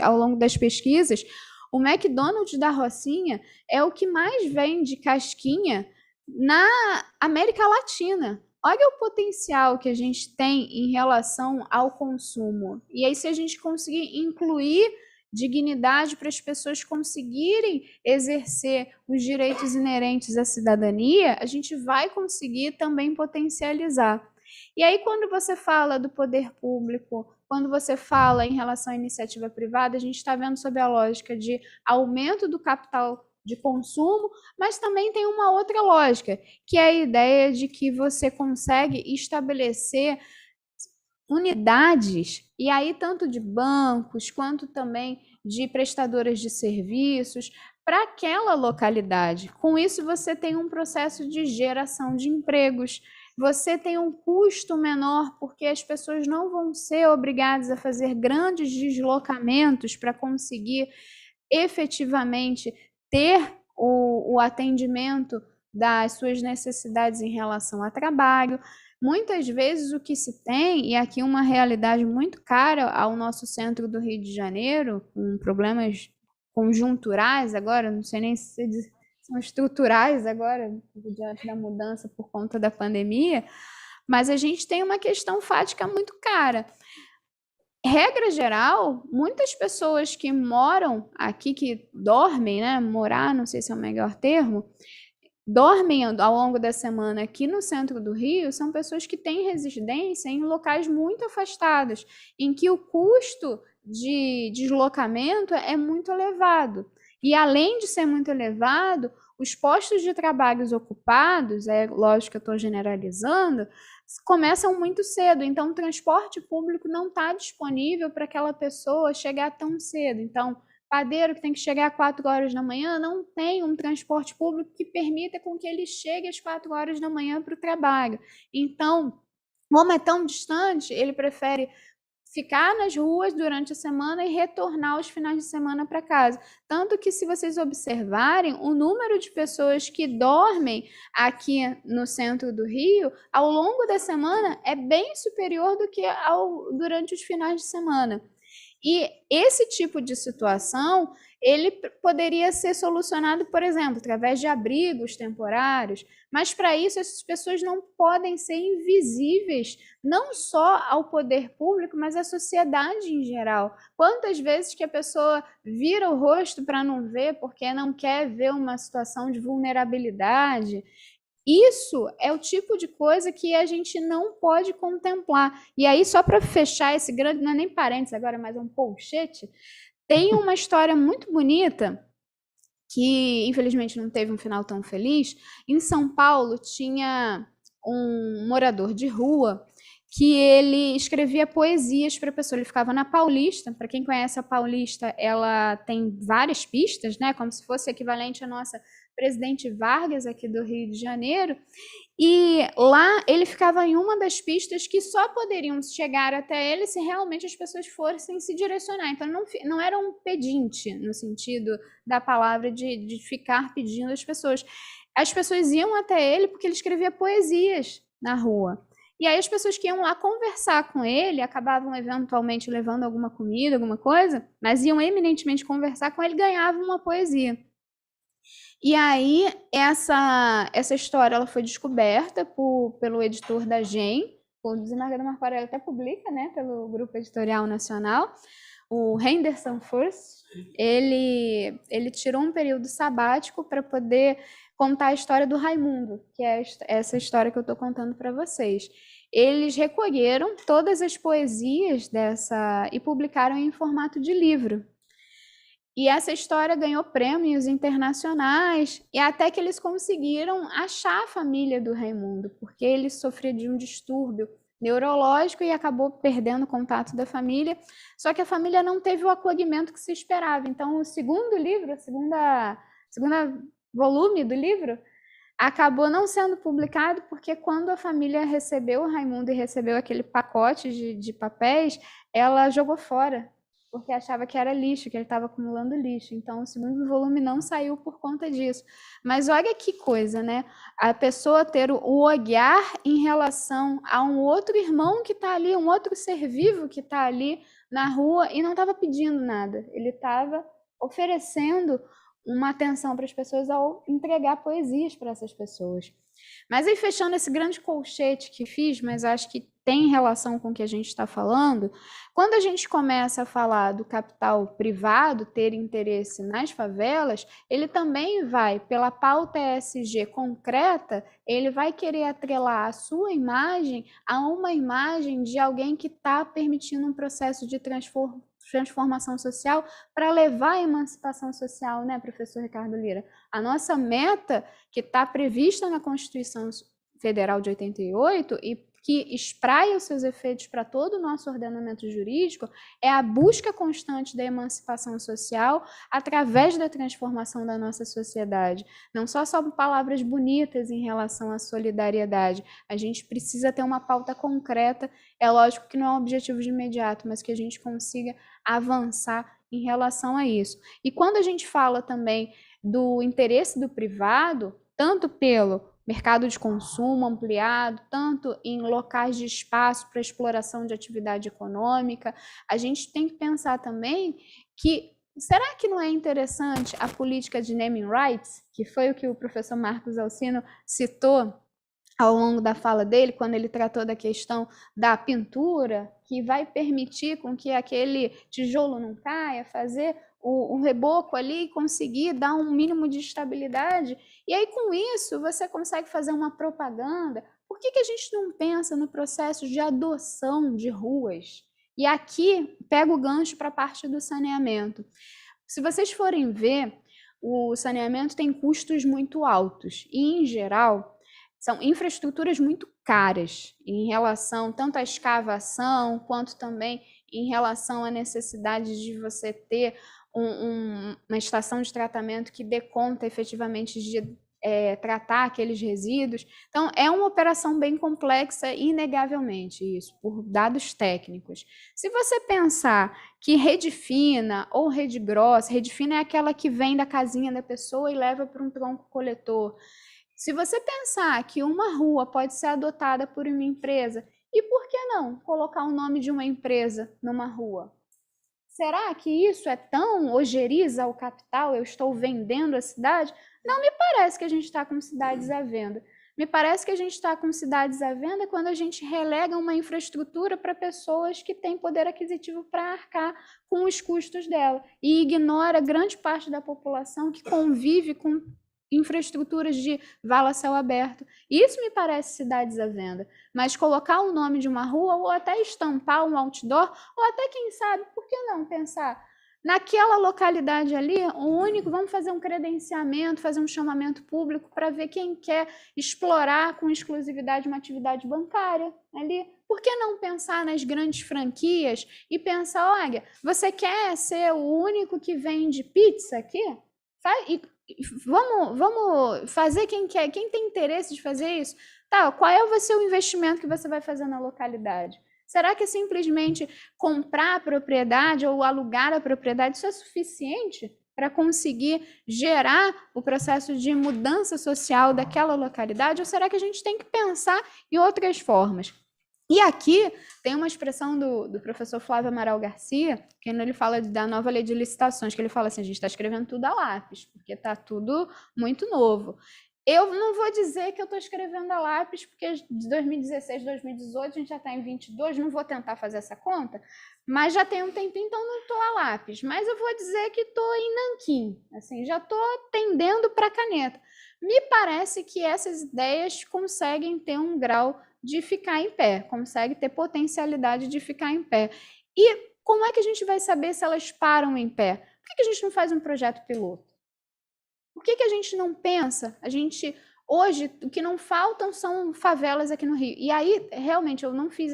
ao longo das pesquisas, o McDonald's da Rocinha é o que mais vende casquinha na América Latina. Olha o potencial que a gente tem em relação ao consumo. E aí, se a gente conseguir incluir dignidade para as pessoas conseguirem exercer os direitos inerentes à cidadania, a gente vai conseguir também potencializar. E aí, quando você fala do poder público, quando você fala em relação à iniciativa privada, a gente está vendo sob a lógica de aumento do capital de consumo, mas também tem uma outra lógica, que é a ideia de que você consegue estabelecer unidades, e aí tanto de bancos quanto também de prestadoras de serviços para aquela localidade. Com isso, você tem um processo de geração de empregos, você tem um custo menor, porque as pessoas não vão ser obrigadas a fazer grandes deslocamentos para conseguir efetivamente ter o atendimento das suas necessidades em relação a trabalho. Muitas vezes o que se tem, e aqui uma realidade muito cara ao nosso centro do Rio de Janeiro, com problemas conjunturais agora, não sei nem se são estruturais agora, diante da mudança por conta da pandemia, mas a gente tem uma questão fática muito cara. Regra geral, muitas pessoas que moram aqui, que dormem, né, morar, não sei se é o melhor termo, dormem ao longo da semana aqui no centro do Rio, são pessoas que têm residência em locais muito afastados, em que o custo de deslocamento é muito elevado. E além de ser muito elevado, os postos de trabalho ocupados, é lógico que eu estou generalizando, começam muito cedo. Então, o transporte público não está disponível para aquela pessoa chegar tão cedo. Então, padeiro que tem que chegar às 4 horas da manhã não tem um transporte público que permita com que ele chegue às 4 horas da manhã para o trabalho. Então, como é tão distante, ele prefere ficar nas ruas durante a semana e retornar aos finais de semana para casa. Tanto que, se vocês observarem, o número de pessoas que dormem aqui no centro do Rio, ao longo da semana, é bem superior do que durante os finais de semana. E esse tipo de situação, ele poderia ser solucionado, por exemplo, através de abrigos temporários, mas para isso essas pessoas não podem ser invisíveis, não só ao poder público, mas à sociedade em geral. Quantas vezes que a pessoa vira o rosto para não ver, porque não quer ver uma situação de vulnerabilidade? Isso é o tipo de coisa que a gente não pode contemplar. E aí, só para fechar esse grande, não é nem parênteses agora, mas é um colchete, tem uma história muito bonita, que infelizmente não teve um final tão feliz. Em São Paulo tinha um morador de rua que ele escrevia poesias para a pessoa. Ele ficava na Paulista. Para quem conhece a Paulista, ela tem várias pistas, né? Como se fosse equivalente à nossa Presidente Vargas aqui do Rio de Janeiro. E lá ele ficava em uma das pistas que só poderiam chegar até ele se realmente as pessoas fossem se direcionar. Então não era um pedinte, no sentido da palavra de ficar pedindo às pessoas. As pessoas iam até ele porque ele escrevia poesias na rua. E aí as pessoas que iam lá conversar com ele, acabavam eventualmente levando alguma comida, alguma coisa, mas iam eminentemente conversar com ele, ganhavam uma poesia. E aí essa história ela foi descoberta pelo editor da GEM, o desembargador Marco Aurélio até publica, né, pelo Grupo Editorial Nacional, o Henderson Furst, ele tirou um período sabático para poder contar a história do Raimundo, que é essa história que eu estou contando para vocês. Eles recolheram todas as poesias dessa e publicaram em formato de livro. E essa história ganhou prêmios internacionais, e até que eles conseguiram achar a família do Raimundo, porque ele sofria de um distúrbio neurológico e acabou perdendo o contato da família, só que a família não teve o acolhimento que se esperava. Então, o segundo livro, segunda volume do livro, acabou não sendo publicado, porque quando a família recebeu o Raimundo e recebeu aquele pacote de papéis, ela jogou fora, porque achava que era lixo, que ele estava acumulando lixo. Então, o segundo volume não saiu por conta disso. Mas olha que coisa, né? A pessoa ter o olhar em relação a um outro irmão que está ali, um outro ser vivo que está ali na rua e não estava pedindo nada. Ele estava oferecendo uma atenção para as pessoas ao entregar poesias para essas pessoas. Mas aí, fechando esse grande colchete que fiz, mas acho que tem relação com o que a gente está falando, quando a gente começa a falar do capital privado ter interesse nas favelas, ele também vai, pela pauta ESG concreta, ele vai querer atrelar a sua imagem a uma imagem de alguém que está permitindo um processo de transformação social para levar a emancipação social, né, professor Ricardo Lira? A nossa meta, que está prevista na Constituição Federal de 88 e que espraia os seus efeitos para todo o nosso ordenamento jurídico, é a busca constante da emancipação social através da transformação da nossa sociedade. Não só palavras bonitas em relação à solidariedade. A gente precisa ter uma pauta concreta. É lógico que não é um objetivo de imediato, mas que a gente consiga avançar em relação a isso. E quando a gente fala também do interesse do privado, tanto pelo mercado de consumo ampliado, tanto em locais de espaço para exploração de atividade econômica, a gente tem que pensar também que, será que não é interessante a política de naming rights, que foi o que o professor Marcos Alcino citou ao longo da fala dele, quando ele tratou da questão da pintura, que vai permitir com que aquele tijolo não caia, fazer o reboco ali e conseguir dar um mínimo de estabilidade. E aí, com isso, você consegue fazer uma propaganda. Por que a gente não pensa no processo de adoção de ruas? E aqui, pega o gancho para a parte do saneamento. Se vocês forem ver, o saneamento tem custos muito altos e, em geral, são infraestruturas muito caras em relação tanto à escavação, quanto também em relação à necessidade de você ter uma estação de tratamento que dê conta efetivamente de tratar aqueles resíduos. Então, é uma operação bem complexa, inegavelmente, isso, por dados técnicos. Se você pensar que rede fina ou rede grossa, rede fina é aquela que vem da casinha da pessoa e leva para um tronco coletor. Se você pensar que uma rua pode ser adotada por uma empresa, e por que não colocar o nome de uma empresa numa rua? Será que isso é tão ojeriza ao capital? Eu estou vendendo a cidade? Não me parece que a gente está com cidades à venda. Me parece que a gente está com cidades à venda quando a gente relega uma infraestrutura para pessoas que têm poder aquisitivo para arcar com os custos dela e ignora grande parte da população que convive com infraestruturas de vala a céu aberto. Isso me parece cidades à venda. Mas colocar o nome de uma rua ou até estampar um outdoor, ou até, quem sabe, por que não pensar naquela localidade ali, vamos fazer um credenciamento, fazer um chamamento público para ver quem quer explorar com exclusividade uma atividade bancária ali. Por que não pensar nas grandes franquias e pensar, olha, você quer ser o único que vende pizza aqui? Vamos fazer quem quer, quem tem interesse de fazer isso? Tá, qual vai ser o investimento que você vai fazer na localidade? Será que simplesmente comprar a propriedade ou alugar a propriedade, isso é suficiente para conseguir gerar o processo de mudança social daquela localidade? Ou será que a gente tem que pensar em outras formas? E aqui tem uma expressão do professor Flávio Amaral Garcia, que ele fala da nova lei de licitações, que ele fala assim, a gente está escrevendo tudo a lápis, porque está tudo muito novo. Eu não vou dizer que eu estou escrevendo a lápis, porque de 2016, 2018, a gente já está em 22, não vou tentar fazer essa conta, mas já tem um tempinho, então não estou a lápis. Mas eu vou dizer que estou em nanquim, assim, já estou tendendo para caneta. Me parece que essas ideias conseguem ter um grau de ficar em pé, conseguem ter potencialidade de ficar em pé. E como é que a gente vai saber se elas param em pé? Por que a gente não faz um projeto piloto? Por que a gente não pensa? Hoje, o que não faltam são favelas aqui no Rio. E aí, realmente, eu não fiz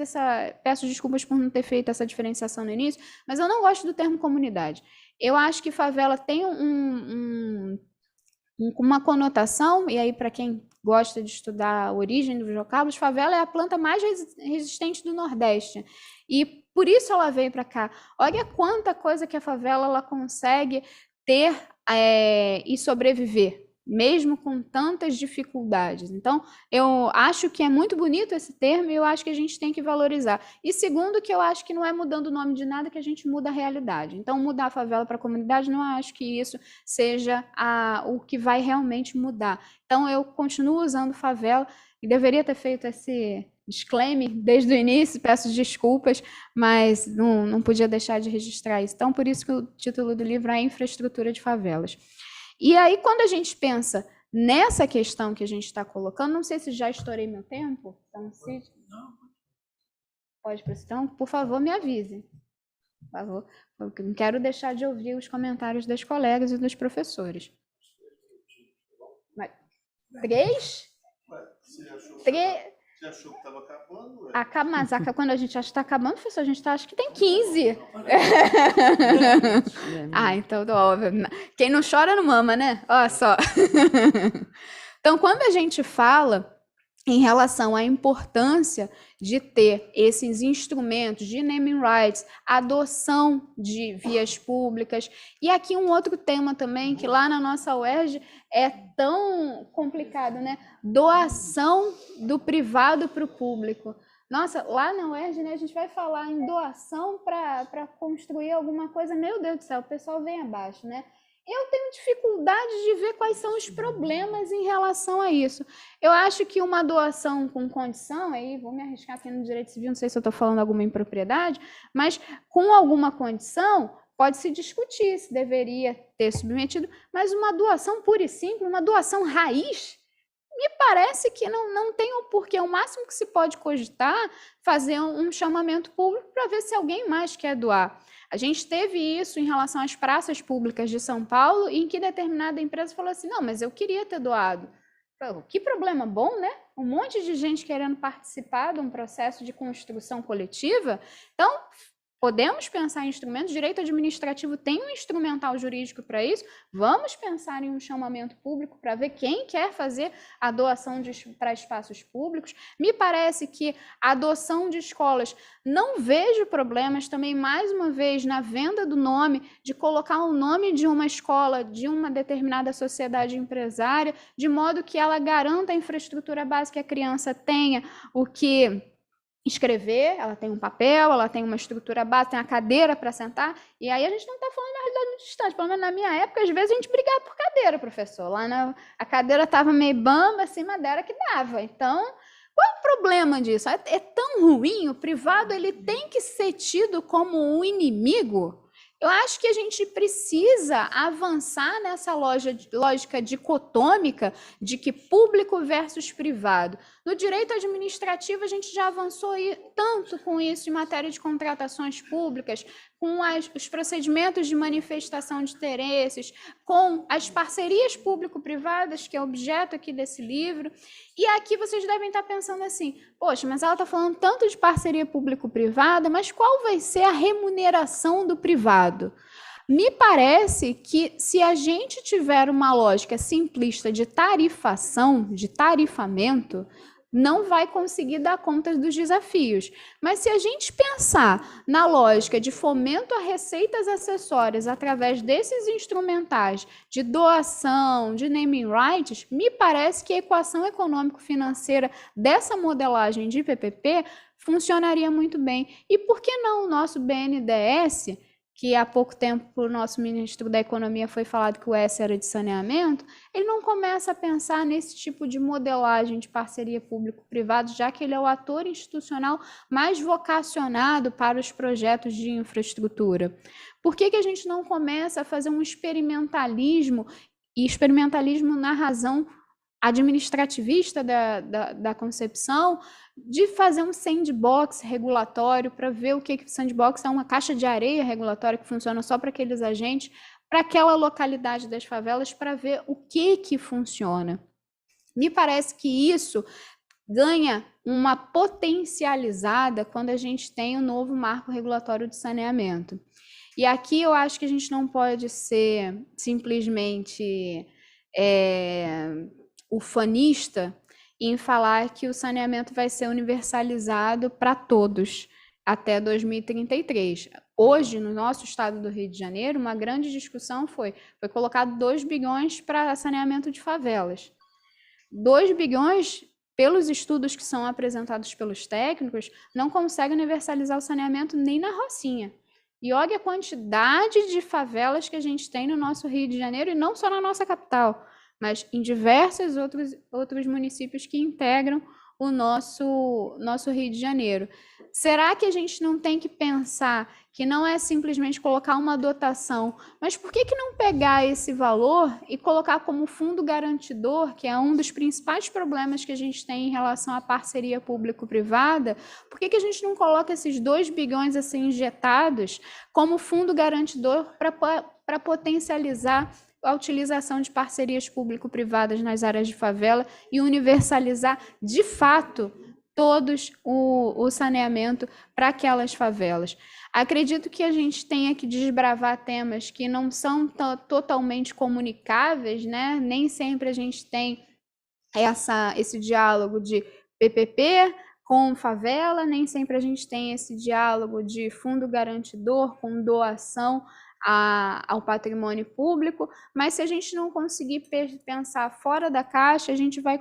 peço desculpas por não ter feito essa diferenciação no início, mas eu não gosto do termo comunidade. Eu acho que favela tem uma conotação, e aí, para quem gosta de estudar a origem dos vocábulos, favela é a planta mais resistente do Nordeste. E por isso ela veio para cá. Olha quanta coisa que a favela ela consegue ter e sobreviver, mesmo com tantas dificuldades. Então, eu acho que é muito bonito esse termo e eu acho que a gente tem que valorizar. E segundo, que eu acho que não é mudando o nome de nada que a gente muda a realidade. Então, mudar a favela para a comunidade, não acho que isso seja o que vai realmente mudar. Então, eu continuo usando favela e deveria ter feito esse disclaimer desde o início, peço desculpas, mas não podia deixar de registrar isso. Então, por isso que o título do livro é Infraestrutura de Favelas. E aí, quando a gente pensa nessa questão que a gente está colocando, não sei se já estourei meu tempo, então, pode, então, por favor, me avise. Por favor, porque não quero deixar de ouvir os comentários das colegas e dos professores. Mas, 3? Você achou que estava acabando? Mas quando a gente acha que está acabando, professor, a gente acha que tem 15. Então, óbvio. Quem não chora não mama, né? Olha só. Então, quando a gente fala em relação à importância de ter esses instrumentos de naming rights, adoção de vias públicas, e aqui um outro tema também, que lá na nossa UERJ é tão complicado, né? Doação do privado para o público. Nossa, lá na UERJ, né, a gente vai falar em doação para construir alguma coisa, meu Deus do céu, o pessoal vem abaixo, né? Eu tenho dificuldade de ver quais são os problemas em relação a isso. Eu acho que uma doação com condição, aí vou me arriscar aqui no direito civil, não sei se eu estou falando alguma impropriedade, mas com alguma condição, pode-se discutir se deveria ter submetido, mas uma doação pura e simples, uma doação raiz, me parece que não tem o porquê. O máximo que se pode cogitar, fazer um chamamento público para ver se alguém mais quer doar. A gente teve isso em relação às praças públicas de São Paulo, em que determinada empresa falou assim, não, mas eu queria ter doado. Que problema bom, né? Um monte de gente querendo participar de um processo de construção coletiva. Então, podemos pensar em instrumentos, direito administrativo tem um instrumental jurídico para isso, vamos pensar em um chamamento público para ver quem quer fazer a doação para espaços públicos. Me parece que a adoção de escolas, não vejo problemas também, mais uma vez, na venda do nome, de colocar o nome de uma escola, de uma determinada sociedade empresária, de modo que ela garanta a infraestrutura básica que a criança tenha, o que escrever, ela tem um papel, ela tem uma estrutura básica, tem uma cadeira para sentar, e aí a gente não está falando de uma realidade muito distante, pelo menos na minha época, às vezes a gente brigava por cadeira, professor, a cadeira estava meio bamba, assim, madeira que dava, então, qual é o problema disso? É tão ruim, o privado ele tem que ser tido como um inimigo? Eu acho que a gente precisa avançar nessa lógica dicotômica de que público versus privado. No direito administrativo, a gente já avançou tanto com isso em matéria de contratações públicas, com os procedimentos de manifestação de interesses, com as parcerias público-privadas, que é objeto aqui desse livro. E aqui vocês devem estar pensando assim, poxa, mas ela está falando tanto de parceria público-privada, mas qual vai ser a remuneração do privado? Me parece que se a gente tiver uma lógica simplista de tarifação, de tarifamento, não vai conseguir dar conta dos desafios. Mas se a gente pensar na lógica de fomento a receitas acessórias através desses instrumentais de doação, de naming rights, me parece que a equação econômico-financeira dessa modelagem de PPP funcionaria muito bem. E por que não o nosso BNDES, que há pouco tempo o nosso ministro da Economia foi falado que o S era de saneamento, ele não começa a pensar nesse tipo de modelagem de parceria público-privado, já que ele é o ator institucional mais vocacionado para os projetos de infraestrutura. Por que a gente não começa a fazer um experimentalismo, e experimentalismo na razão administrativista da concepção, de fazer um sandbox regulatório para ver o que sandbox é uma caixa de areia regulatória que funciona só para aqueles agentes, para aquela localidade das favelas, para ver o que funciona. Me parece que isso ganha uma potencializada quando a gente tem o novo marco regulatório de saneamento. E aqui eu acho que a gente não pode ser simplesmente ufanista em falar que o saneamento vai ser universalizado para todos até 2033. Hoje, no nosso estado do Rio de Janeiro, uma grande discussão foi colocado 2 bilhões para saneamento de favelas. 2 bilhões, pelos estudos que são apresentados pelos técnicos, não consegue universalizar o saneamento nem na Rocinha. E olha a quantidade de favelas que a gente tem no nosso Rio de Janeiro, e não só na nossa capital, mas em diversos outros municípios que integram o nosso Rio de Janeiro. Será que a gente não tem que pensar que não é simplesmente colocar uma dotação, mas por que não pegar esse valor e colocar como fundo garantidor, que é um dos principais problemas que a gente tem em relação à parceria público-privada? Por que a gente não coloca esses 2 bilhões assim injetados como fundo garantidor para potencializar a utilização de parcerias público-privadas nas áreas de favela e universalizar, de fato, todos o saneamento para aquelas favelas? Acredito que a gente tenha que desbravar temas que não são totalmente comunicáveis, né? Nem sempre a gente tem esse diálogo de PPP com favela, nem sempre a gente tem esse diálogo de fundo garantidor com doação ao patrimônio público, mas se a gente não conseguir pensar fora da caixa, a gente vai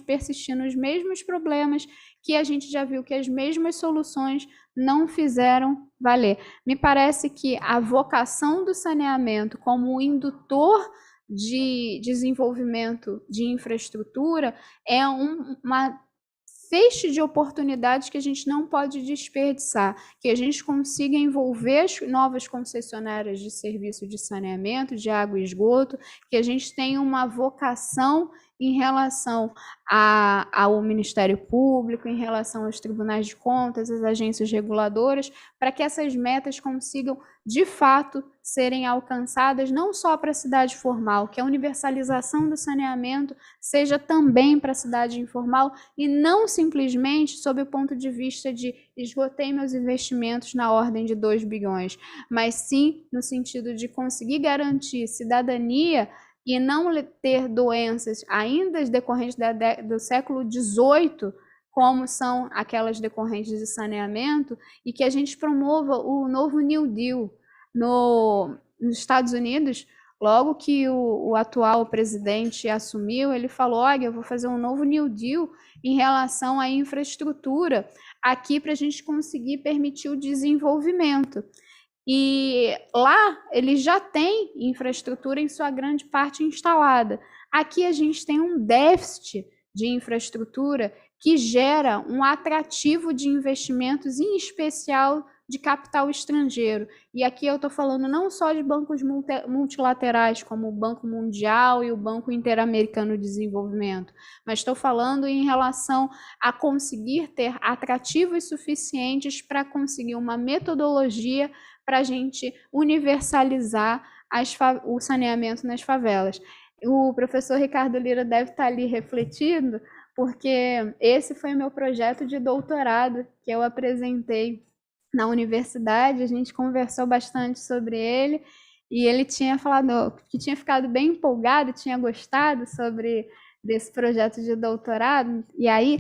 persistir nos mesmos problemas que a gente já viu que as mesmas soluções não fizeram valer. Me parece que a vocação do saneamento como indutor de desenvolvimento de infraestrutura é uma feixe de oportunidades que a gente não pode desperdiçar, que a gente consiga envolver as novas concessionárias de serviço de saneamento, de água e esgoto, que a gente tenha uma vocação em relação ao Ministério Público, em relação aos tribunais de contas, às agências reguladoras, para que essas metas consigam, de fato, serem alcançadas, não só para a cidade formal, que a universalização do saneamento seja também para a cidade informal, e não simplesmente sob o ponto de vista de esgotei meus investimentos na ordem de 2 bilhões, mas sim no sentido de conseguir garantir cidadania e não ter doenças ainda decorrentes do século XVIII, como são aquelas decorrentes de saneamento, e que a gente promova o novo New Deal nos Estados Unidos. Logo que o atual presidente assumiu, ele falou: olha, eu vou fazer um novo New Deal em relação à infraestrutura aqui para a gente conseguir permitir o desenvolvimento. E lá ele já tem infraestrutura em sua grande parte instalada. Aqui a gente tem um déficit de infraestrutura que gera um atrativo de investimentos, em especial de capital estrangeiro. E aqui eu estou falando não só de bancos multilaterais, como o Banco Mundial e o Banco Interamericano de Desenvolvimento, mas estou falando em relação a conseguir ter atrativos suficientes para conseguir uma metodologia para a gente universalizar o saneamento nas favelas. O professor Ricardo Lira deve estar ali refletindo, porque esse foi o meu projeto de doutorado que eu apresentei na universidade. A gente conversou bastante sobre ele, e ele tinha falado que tinha ficado bem empolgado, tinha gostado desse projeto de doutorado, e aí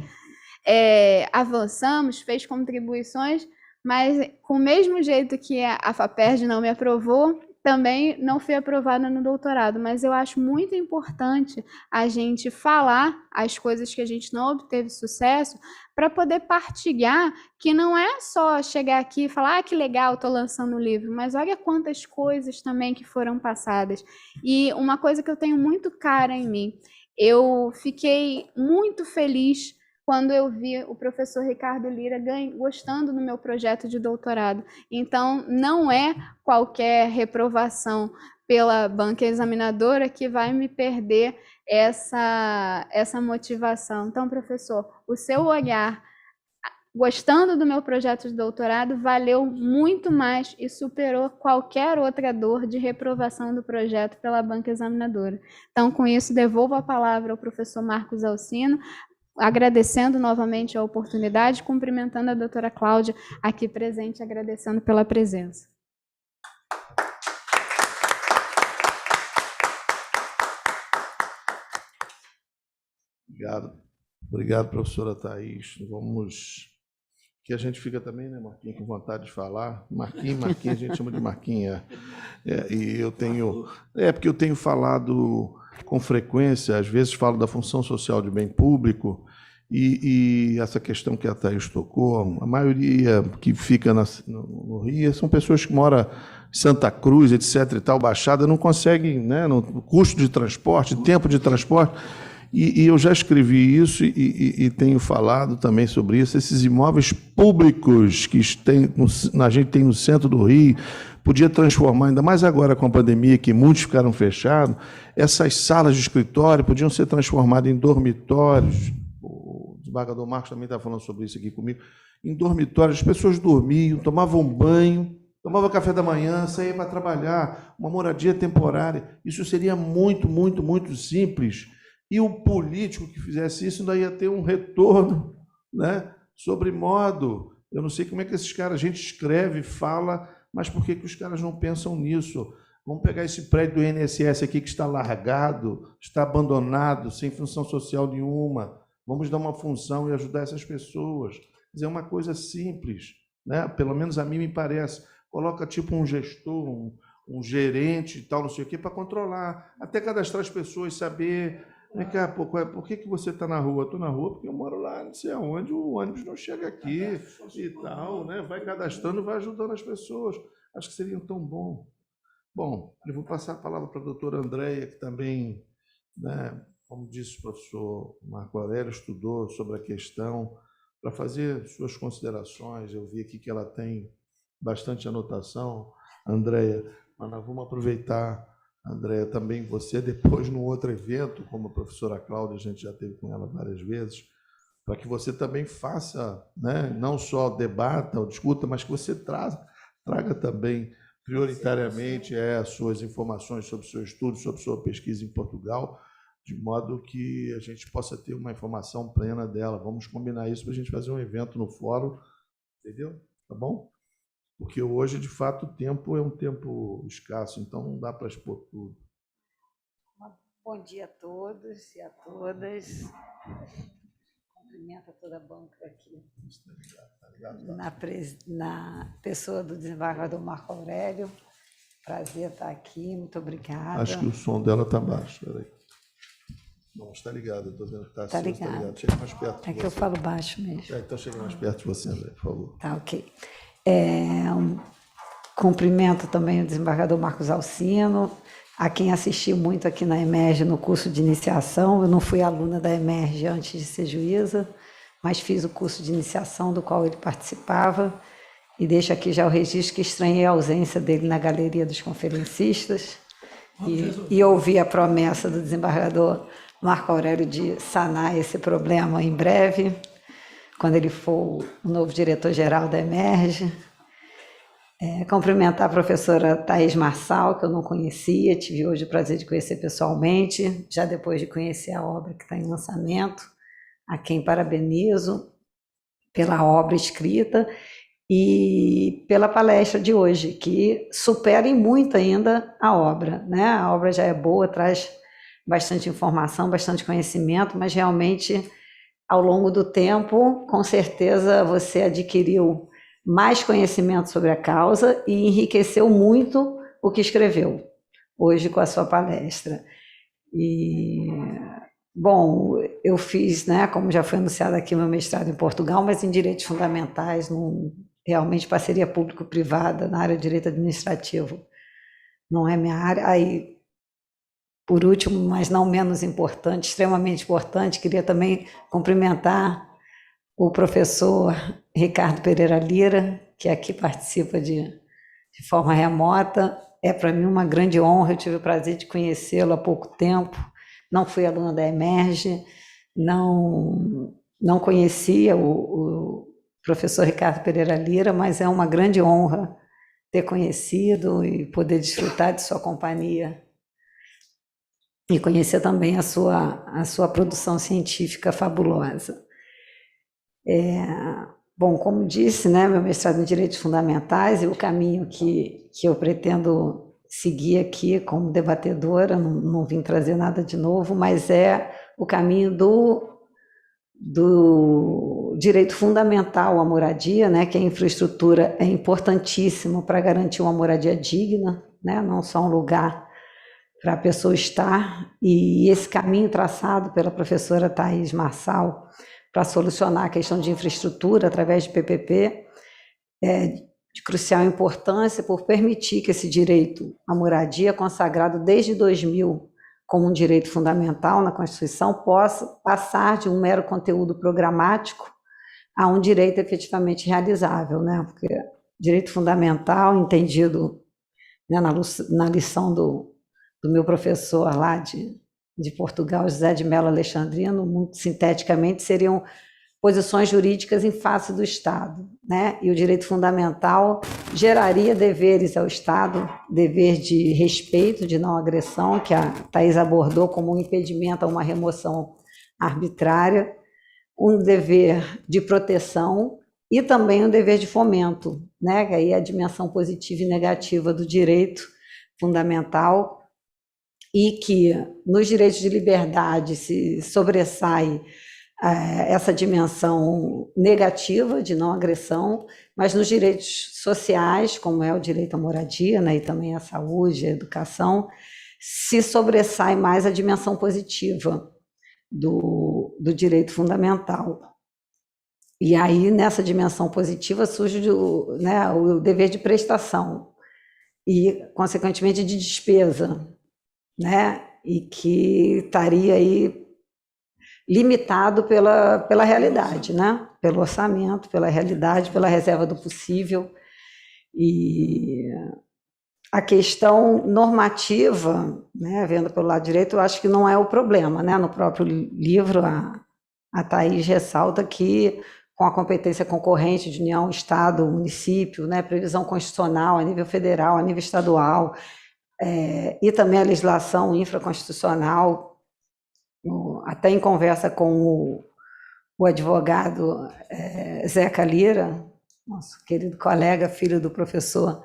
avançamos, fez contribuições, mas com o mesmo jeito que a FAPERJ não me aprovou, também não fui aprovada no doutorado, mas eu acho muito importante a gente falar as coisas que a gente não obteve sucesso para poder partilhar, que não é só chegar aqui e falar, ah, que legal, estou lançando um livro, mas olha quantas coisas também que foram passadas. E uma coisa que eu tenho muito cara em mim, eu fiquei muito feliz quando eu vi o professor Ricardo Lira gostando do meu projeto de doutorado. Então, não é qualquer reprovação pela banca examinadora que vai me perder essa motivação. Então, professor, o seu olhar, gostando do meu projeto de doutorado, valeu muito mais e superou qualquer outra dor de reprovação do projeto pela banca examinadora. Então, com isso, devolvo a palavra ao professor Marcos Alcino, agradecendo novamente a oportunidade, cumprimentando a doutora Cláudia aqui presente, agradecendo pela presença. Obrigado, professora Thaís. Vamos... Que a gente fica também, né, Marquinhos, com vontade de falar. Marquinhos, a gente chama de Marquinhos. E eu tenho... porque eu tenho falado com frequência, às vezes falo da função social de bem público, e essa questão que a Thaís tocou, a maioria que fica no Rio são pessoas que moram em Santa Cruz, etc. e tal, Baixada, não conseguem, né, no custo de transporte, tempo de transporte. E eu já escrevi isso e tenho falado também sobre isso. Esses imóveis públicos que a gente tem no centro do Rio, podia transformar, ainda mais agora com a pandemia, que muitos ficaram fechados, essas salas de escritório podiam ser transformadas em dormitórios. O desembargador Marcos também está falando sobre isso aqui comigo. Em dormitórios, as pessoas dormiam, tomavam banho, tomavam café da manhã, saíam para trabalhar, uma moradia temporária. Isso seria muito, muito, muito simples. E o político que fizesse isso ainda ia ter um retorno, né, sobre modo. Eu não sei como é que esses caras, a gente escreve, fala, mas por que os caras não pensam nisso? Vamos pegar esse prédio do INSS aqui que está largado, está abandonado, sem função social nenhuma. Vamos dar uma função e ajudar essas pessoas. Quer dizer, é uma coisa simples, né? Pelo menos a mim me parece. Coloca tipo um gestor, um gerente e tal, não sei o quê, para controlar. Até cadastrar as pessoas, saber... Vem cá, por que você está na rua? Estou na rua porque eu moro lá, não sei aonde, o ônibus não chega aqui e tal, né? Vai cadastrando, vai ajudando as pessoas. Acho que seria tão bom. Bom, eu vou passar a palavra para a doutora Andréia, que também, né, como disse o professor Marco Aurélio, estudou sobre a questão, para fazer suas considerações. Eu vi aqui que ela tem bastante anotação. Andréia, mas nós vamos aproveitar... Andréia, também você, depois, num outro evento, como a professora Cláudia, a gente já teve com ela várias vezes, para que você também faça, né, não só debata ou discuta, mas que você traga também, prioritariamente, as suas informações sobre o seu estudo, sobre sua pesquisa em Portugal, de modo que a gente possa ter uma informação plena dela. Vamos combinar isso para a gente fazer um evento no fórum, entendeu? Tá bom? Porque hoje, de fato, o tempo é um tempo escasso, então não dá para expor tudo. Bom dia a todos e a todas. Cumprimento a toda a banca aqui. Na pessoa do desembargador Marco Aurélio. Prazer estar aqui, muito obrigada. Acho que o som dela está baixo, peraí. Não, está ligado, estou vendo que está assim, está ligado. Chega mais perto de você. Que eu falo baixo mesmo. Então chega mais perto de você, André, por favor. Tá, ok. Cumprimento também o desembargador Marcos Alcino, a quem assisti muito aqui na EMERGE no curso de iniciação. Eu não fui aluna da EMERGE antes de ser juíza, mas fiz o curso de iniciação do qual ele participava, e deixo aqui já o registro que estranhei a ausência dele na galeria dos conferencistas, e ouvi a promessa do desembargador Marco Aurélio de sanar esse problema em breve, quando ele for o novo diretor-geral da EMERGE. Cumprimentar a professora Thaís Marçal, que eu não conhecia, tive hoje o prazer de conhecer pessoalmente, já depois de conhecer a obra que está em lançamento, a quem parabenizo pela obra escrita e pela palestra de hoje, que superem muito ainda a obra, né? A obra já é boa, traz bastante informação, bastante conhecimento, mas realmente, ao longo do tempo, com certeza você adquiriu mais conhecimento sobre a causa e enriqueceu muito o que escreveu hoje com a sua palestra. E, bom, eu fiz, né, como já foi anunciado aqui, meu mestrado em Portugal, mas em Direitos Fundamentais, realmente parceria público-privada na área de Direito Administrativo. Não é minha área. Aí, por último, mas não menos importante, extremamente importante, queria também cumprimentar o professor Ricardo Pereira Lira, que aqui participa de forma remota. É para mim uma grande honra, eu tive o prazer de conhecê-lo há pouco tempo, não fui aluna da EMERGE, não conhecia o professor Ricardo Pereira Lira, mas é uma grande honra ter conhecido e poder desfrutar de sua companhia e conhecer também a sua produção científica fabulosa. Bom, como disse, né, meu mestrado em Direitos Fundamentais e o caminho que eu pretendo seguir aqui como debatedora, não vim trazer nada de novo, mas é o caminho do direito fundamental à moradia, né, que a infraestrutura é importantíssima para garantir uma moradia digna, né, não só um lugar para a pessoa estar, e esse caminho traçado pela professora Thaís Marçal para solucionar a questão de infraestrutura através de PPP é de crucial importância por permitir que esse direito à moradia, consagrado desde 2000 como um direito fundamental na Constituição, possa passar de um mero conteúdo programático a um direito efetivamente realizável, né? Porque direito fundamental, entendido, né, na lição do meu professor lá de Portugal, José de Mello Alexandrino, muito sinteticamente, seriam posições jurídicas em face do Estado, né? E o direito fundamental geraria deveres ao Estado, dever de respeito, de não agressão, que a Thaís abordou como um impedimento a uma remoção arbitrária, um dever de proteção e também um dever de fomento, né? Que aí é a dimensão positiva e negativa do direito fundamental, e que nos direitos de liberdade se sobressai essa dimensão negativa de não agressão, mas nos direitos sociais, como é o direito à moradia, né, e também à saúde, à educação, se sobressai mais a dimensão positiva do direito fundamental. E aí, nessa dimensão positiva, surge o dever de prestação e, consequentemente, de despesa, né? E que estaria aí limitado pela realidade, né? Pelo orçamento, pela realidade, pela reserva do possível. E a questão normativa, né, vendo pelo lado direito, eu acho que não é o problema, né? No próprio livro, a Thaís ressalta que, com a competência concorrente de União, Estado, município, né, previsão constitucional a nível federal, a nível estadual, e também a legislação infraconstitucional, até em conversa com o advogado Zeca Lira, nosso querido colega, filho do professor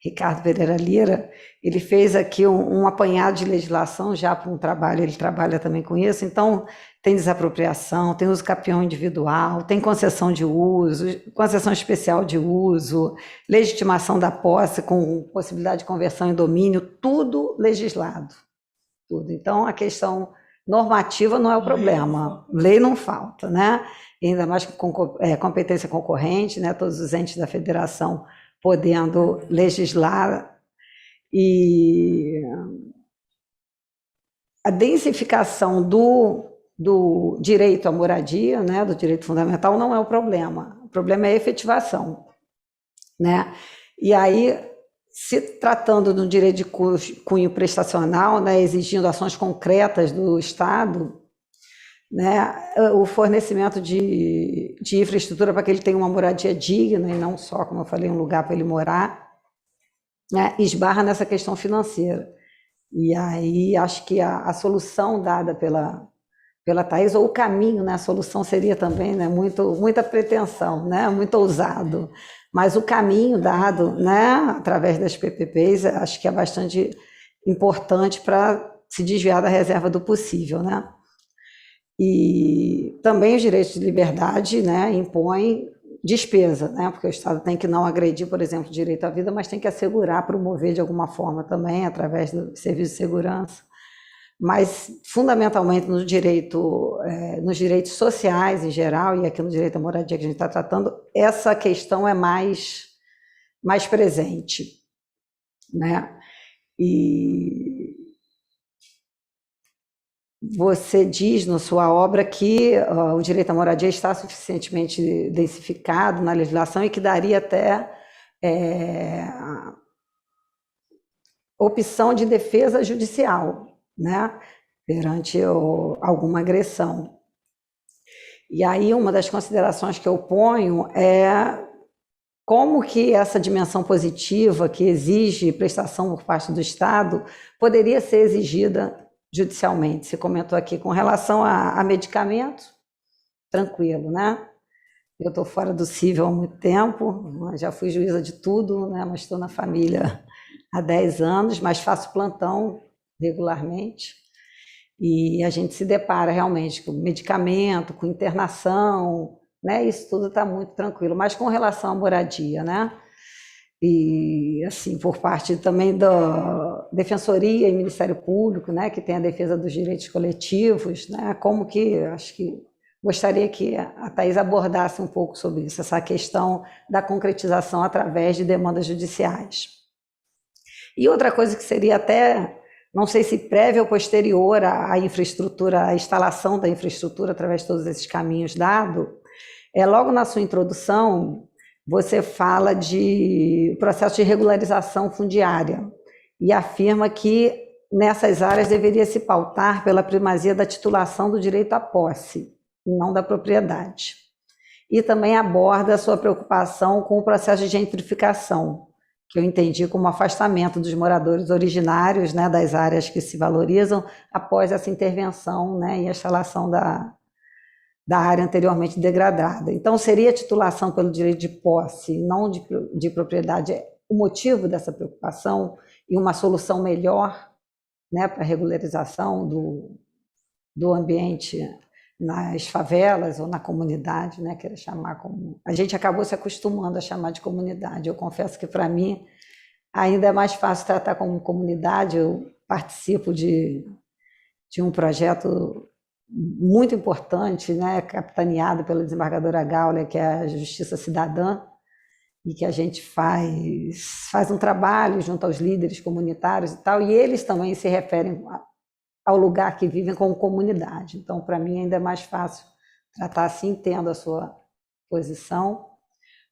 Ricardo Pereira Lira, ele fez aqui um apanhado de legislação já para um trabalho, ele trabalha também com isso, então tem desapropriação, tem uso capião individual, tem concessão de uso, concessão especial de uso, legitimação da posse com possibilidade de conversão em domínio, tudo legislado. Tudo. Então, a questão normativa não é o problema, lei não falta, né? E ainda mais com competência concorrente, né? Todos os entes da federação podendo legislar, e a densificação do direito à moradia, né, do direito fundamental, não é o problema é a efetivação, né? E aí, se tratando de um direito de cunho prestacional, né, exigindo ações concretas do Estado, né, o fornecimento de infraestrutura para que ele tenha uma moradia digna e não só, como eu falei, um lugar para ele morar, né, esbarra nessa questão financeira. E aí acho que a solução dada pela Thaís, ou o caminho, né, a solução seria também, né, muita pretensão, né, muito ousado, mas o caminho dado, né, através das PPPs, acho que é bastante importante para se desviar da reserva do possível, né? E também os direitos de liberdade, né, impõem despesa, né? Porque o Estado tem que não agredir, por exemplo, o direito à vida, mas tem que assegurar, promover de alguma forma também, através do serviço de segurança. Mas, fundamentalmente, no direito, nos direitos sociais em geral, e aqui no direito à moradia que a gente está tratando, essa questão é mais presente, né? E você diz na sua obra que o direito à moradia está suficientemente densificado na legislação e que daria até opção de defesa judicial, né, perante alguma agressão. E aí uma das considerações que eu ponho é como que essa dimensão positiva que exige prestação por parte do Estado poderia ser exigida judicialmente. Você comentou aqui com relação a medicamentos, tranquilo, né? Eu estou fora do cível há muito tempo, já fui juíza de tudo, né? Mas estou na família há 10 anos, mas faço plantão regularmente, e a gente se depara realmente com medicamento, com internação, né? Isso tudo está muito tranquilo, mas com relação à moradia, né? E assim, por parte também da Defensoria e Ministério Público, né, que tem a defesa dos direitos coletivos, né? Como que, acho que gostaria que a Thaís abordasse um pouco sobre isso, essa questão da concretização através de demandas judiciais. E outra coisa que seria até, não sei se prévia ou posterior à infraestrutura, à instalação da infraestrutura através de todos esses caminhos dados, logo na sua introdução, você fala de processo de regularização fundiária e afirma que nessas áreas deveria se pautar pela primazia da titulação do direito à posse, e não da propriedade. E também aborda a sua preocupação com o processo de gentrificação, que eu entendi como afastamento dos moradores originários, né, das áreas que se valorizam após essa intervenção, né, e a instalação da área anteriormente degradada. Então, seria a titulação pelo direito de posse, não de propriedade, o motivo dessa preocupação e uma solução melhor, né, para a regularização do ambiente nas favelas ou na comunidade, né, querer chamar como... A gente acabou se acostumando a chamar de comunidade. Eu confesso que, para mim, ainda é mais fácil tratar como comunidade. Eu participo de um projeto muito importante, né, capitaneado pela desembargadora Gaulia, que é a Justiça Cidadã, e que a gente faz um trabalho junto aos líderes comunitários e tal, e eles também se referem ao lugar que vivem como comunidade. Então, para mim, ainda é mais fácil tratar assim, entendo a sua posição,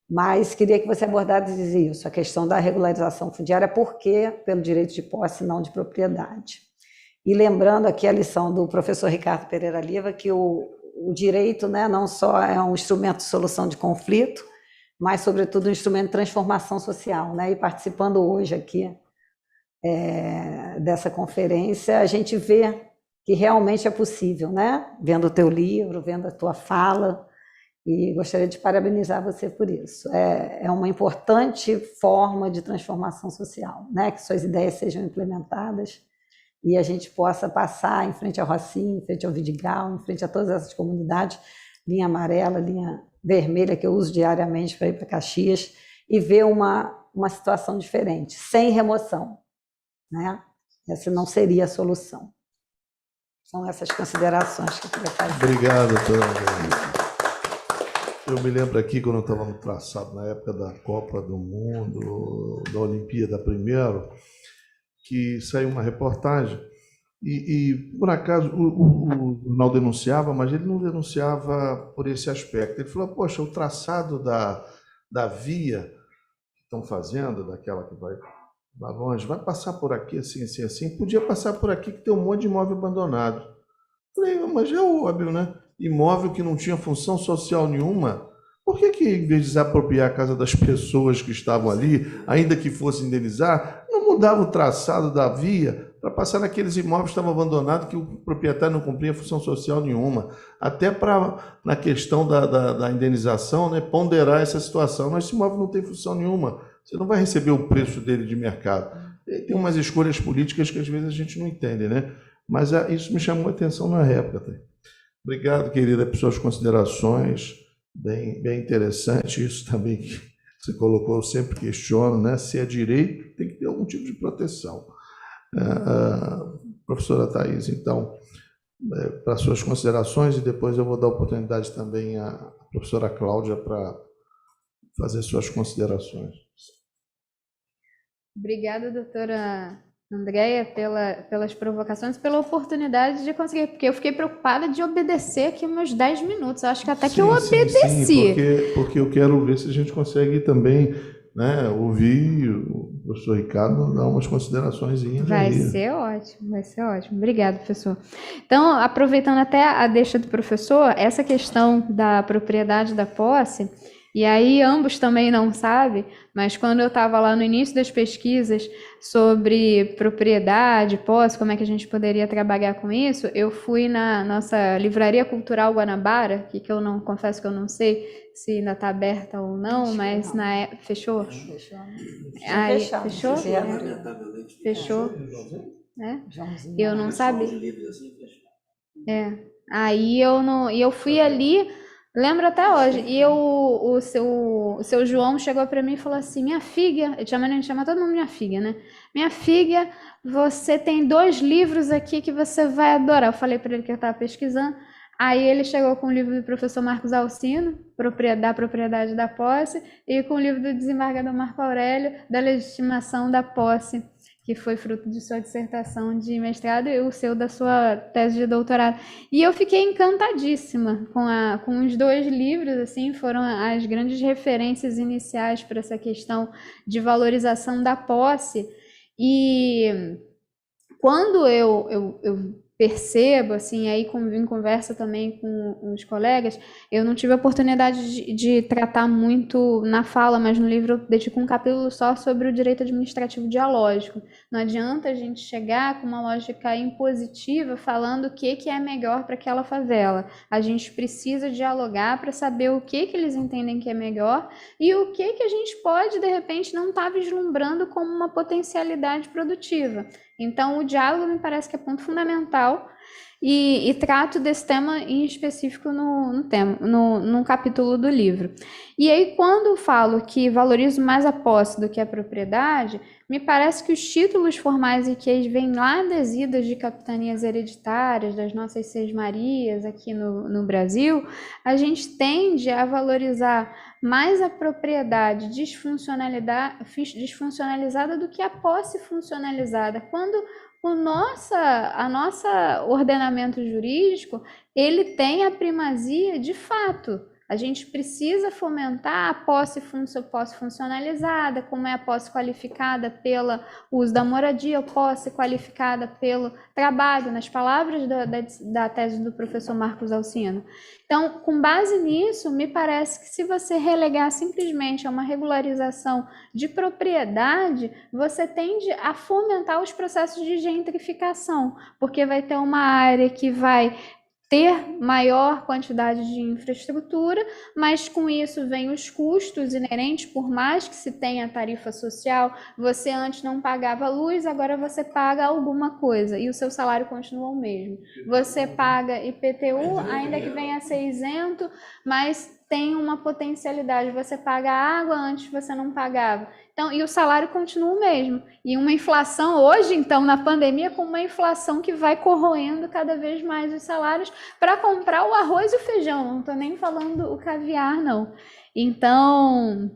mas queria que você abordasse isso, a questão da regularização fundiária, por que pelo direito de posse, não de propriedade. E lembrando aqui a lição do professor Ricardo Pereira Liva, que o direito, né, não só é um instrumento de solução de conflito, mas, sobretudo, um instrumento de transformação social, né? E participando hoje aqui dessa conferência, a gente vê que realmente é possível, né? Vendo o teu livro, vendo a tua fala, e gostaria de parabenizar você por isso. É uma importante forma de transformação social, né? Que suas ideias sejam implementadas e a gente possa passar em frente ao Rocinha, em frente ao Vidigal, em frente a todas essas comunidades, linha amarela, linha vermelha, que eu uso diariamente para ir para Caxias, e ver uma situação diferente, sem remoção, né? Essa não seria a solução. São essas considerações que eu queria fazer. Obrigado, doutora. Eu me lembro aqui, quando eu estava no traçado, na época da Copa do Mundo, da Olimpíada primeiro, que saiu uma reportagem e por acaso, o jornal denunciava, mas ele não denunciava por esse aspecto. Ele falou, poxa, o traçado da via que estão fazendo, daquela que vai longe, vai passar por aqui, assim, assim, assim, podia passar por aqui que tem um monte de imóvel abandonado. Eu falei, mas é óbvio, né? Imóvel que não tinha função social nenhuma, por que em vez de desapropriar a casa das pessoas que estavam ali, ainda que fosse indenizar, não mudava o traçado da via para passar naqueles imóveis que estavam abandonados, que o proprietário não cumpria função social nenhuma, até para, na questão da indenização, né, ponderar essa situação. Mas esse imóvel não tem função nenhuma, você não vai receber o preço dele de mercado. E tem umas escolhas políticas que às vezes a gente não entende, né? Mas isso me chamou a atenção na época. Tá? Obrigado, querida, por suas considerações. bem interessante isso também que você colocou, eu sempre questiono, né? Se é direito, tem que ter algum tipo de proteção. Professora Thais, então, para suas considerações, e depois eu vou dar oportunidade também à professora Cláudia para fazer suas considerações. Obrigada, doutora Andréia, pelas provocações, pela oportunidade de conseguir, porque eu fiquei preocupada de obedecer aqui meus 10 minutos. Eu acho que até que eu obedeci. Sim, porque eu quero ver se a gente consegue também, né, ouvir o professor Ricardo dar umas considerações. Vai ser ótimo. Obrigada, professor. Então, aproveitando até a deixa do professor, essa questão da propriedade da posse, e aí ambos também não sabem, mas quando eu estava lá no início das pesquisas sobre propriedade, posse, como é que a gente poderia trabalhar com isso, eu fui na nossa Livraria Cultural Guanabara, que eu não confesso que eu não sei se ainda está aberta ou não, mas fechou? Aí, fechou? Fechou? Eu não sabia. Aí eu fui ali. Lembro até hoje. E o seu João chegou para mim e falou assim: minha filha, a gente chama todo mundo minha filha, né? Minha filha, você tem 2 livros aqui que você vai adorar. Eu falei para ele que eu estava pesquisando. Aí ele chegou com o livro do professor Marcos Alcino, da propriedade da posse, e com o livro do desembargador Marco Aurélio, da legitimação da posse, que foi fruto de sua dissertação de mestrado e o seu da sua tese de doutorado. E eu fiquei encantadíssima com os 2 livros, assim, foram as grandes referências iniciais para essa questão de valorização da posse. E quando eu percebo, assim, aí em conversa também com os colegas, eu não tive a oportunidade de tratar muito na fala, mas no livro eu dedico um capítulo só sobre o direito administrativo dialógico. Não adianta a gente chegar com uma lógica impositiva falando o que é melhor para aquela favela. A gente precisa dialogar para saber o que eles entendem que é melhor e o que a gente pode, de repente, não estar vislumbrando como uma potencialidade produtiva. Então, o diálogo me parece que é ponto fundamental e trato desse tema em específico num capítulo do livro. E aí, quando falo que valorizo mais a posse do que a propriedade, me parece que os títulos formais e que eles vêm lá das idas de capitanias hereditárias, das nossas Seis Marias aqui no Brasil, a gente tende a valorizar mais a propriedade desfuncionalizada do que a posse funcionalizada, quando o nosso ordenamento jurídico, ele tem a primazia de fato. A gente precisa fomentar a posse funcionalizada, como é a posse qualificada pelo uso da moradia, a posse qualificada pelo trabalho, nas palavras da tese do professor Marcos Alcino. Então, com base nisso, me parece que se você relegar simplesmente a uma regularização de propriedade, você tende a fomentar os processos de gentrificação, porque vai ter uma área que vai ter maior quantidade de infraestrutura, mas com isso vem os custos inerentes, por mais que se tenha tarifa social, você antes não pagava luz, agora você paga alguma coisa e o seu salário continua o mesmo. Você paga IPTU, ainda que venha a ser isento, mas tem uma potencialidade, você paga água, antes você não pagava. Então, e o salário continua o mesmo. E uma inflação, hoje, então, na pandemia, com uma inflação que vai corroendo cada vez mais os salários para comprar o arroz e o feijão. Não estou nem falando o caviar, não. Então,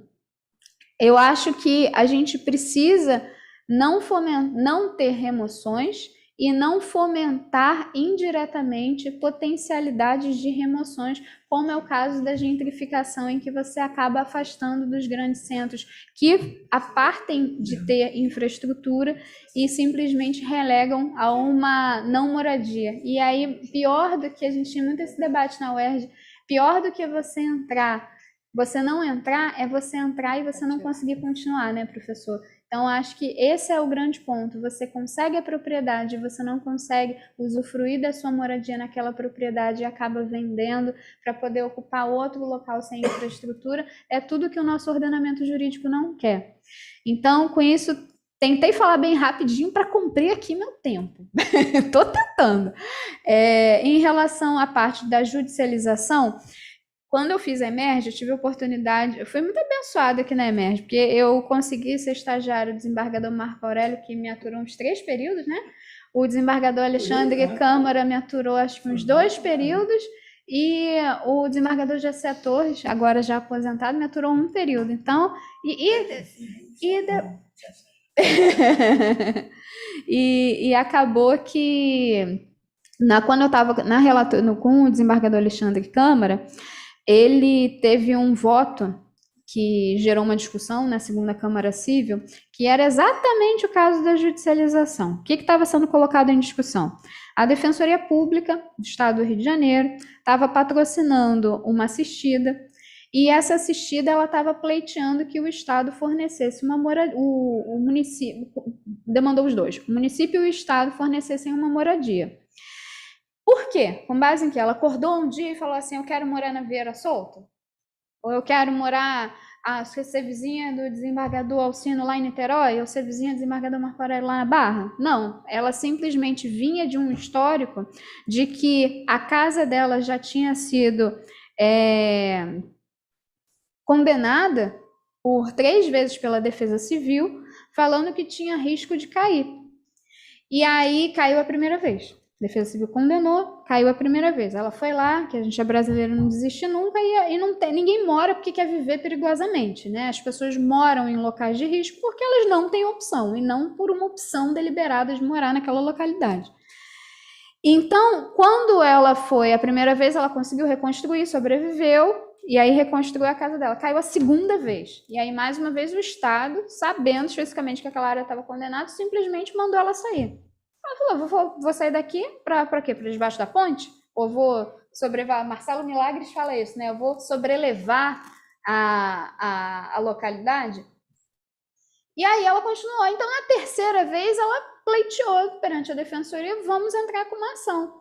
eu acho que a gente precisa não ter remoções e não fomentar indiretamente potencialidades de remoções, como é o caso da gentrificação, em que você acaba afastando dos grandes centros que apartem de ter infraestrutura e simplesmente relegam a uma não moradia. E aí, pior do que a gente tinha muito esse debate na UERJ, pior do que você não entrar, é você entrar e você não conseguir continuar, né, professor? Então, acho que esse é o grande ponto. Você consegue a propriedade, você não consegue usufruir da sua moradia naquela propriedade e acaba vendendo para poder ocupar outro local sem infraestrutura. É tudo que o nosso ordenamento jurídico não quer. Então, com isso, tentei falar bem rapidinho para cumprir aqui meu tempo. Estou tentando. Em relação à parte da judicialização, quando eu fiz a Emerge, eu tive a oportunidade, eu fui muito abençoada aqui na Emerge, porque eu consegui ser estagiário do desembargador Marco Aurélio, que me aturou uns 3 períodos, né? O desembargador Alexandre Câmara me aturou acho que uns 2 períodos, e o desembargador José Torres, agora já aposentado, me aturou 1 período. Então, e acabou que quando eu estava com o desembargador Alexandre Câmara, ele teve um voto que gerou uma discussão na segunda Câmara Civil, que era exatamente o caso da judicialização. O que estava sendo colocado em discussão? A Defensoria Pública do Estado do Rio de Janeiro estava patrocinando uma assistida, e essa assistida ela estava pleiteando que o Estado fornecesse uma moradia. O município demandou os dois, o município e o Estado fornecessem uma moradia. Por quê? Com base em que ela acordou um dia e falou assim: eu quero morar na Vieira Solto? Ou eu quero morar, ser vizinha do desembargador Alcino lá em Niterói, ou ser vizinha do desembargador Marco Aurélio lá na Barra? Não, ela simplesmente vinha de um histórico de que a casa dela já tinha sido condenada por 3 vezes pela Defesa Civil, falando que tinha risco de cair. E aí caiu a primeira vez. A Defesa Civil condenou, caiu a primeira vez. Ela foi lá, que a gente é brasileiro, não desiste nunca, e não tem, ninguém mora porque quer viver perigosamente, né? As pessoas moram em locais de risco porque elas não têm opção, e não por uma opção deliberada de morar naquela localidade. Então, quando ela foi a primeira vez, ela conseguiu reconstruir, sobreviveu, e aí reconstruiu a casa dela. Caiu a segunda vez. E aí, mais uma vez, o Estado, sabendo especificamente que aquela área estava condenada, simplesmente mandou ela sair. Ela falou: vou sair daqui para quê? Para debaixo da ponte? Ou vou sobrevoar? Marcelo Milagres fala isso, né? Eu vou sobrelevar a localidade? E aí ela continuou. Então, na terceira vez, ela pleiteou perante a Defensoria: vamos entrar com uma ação.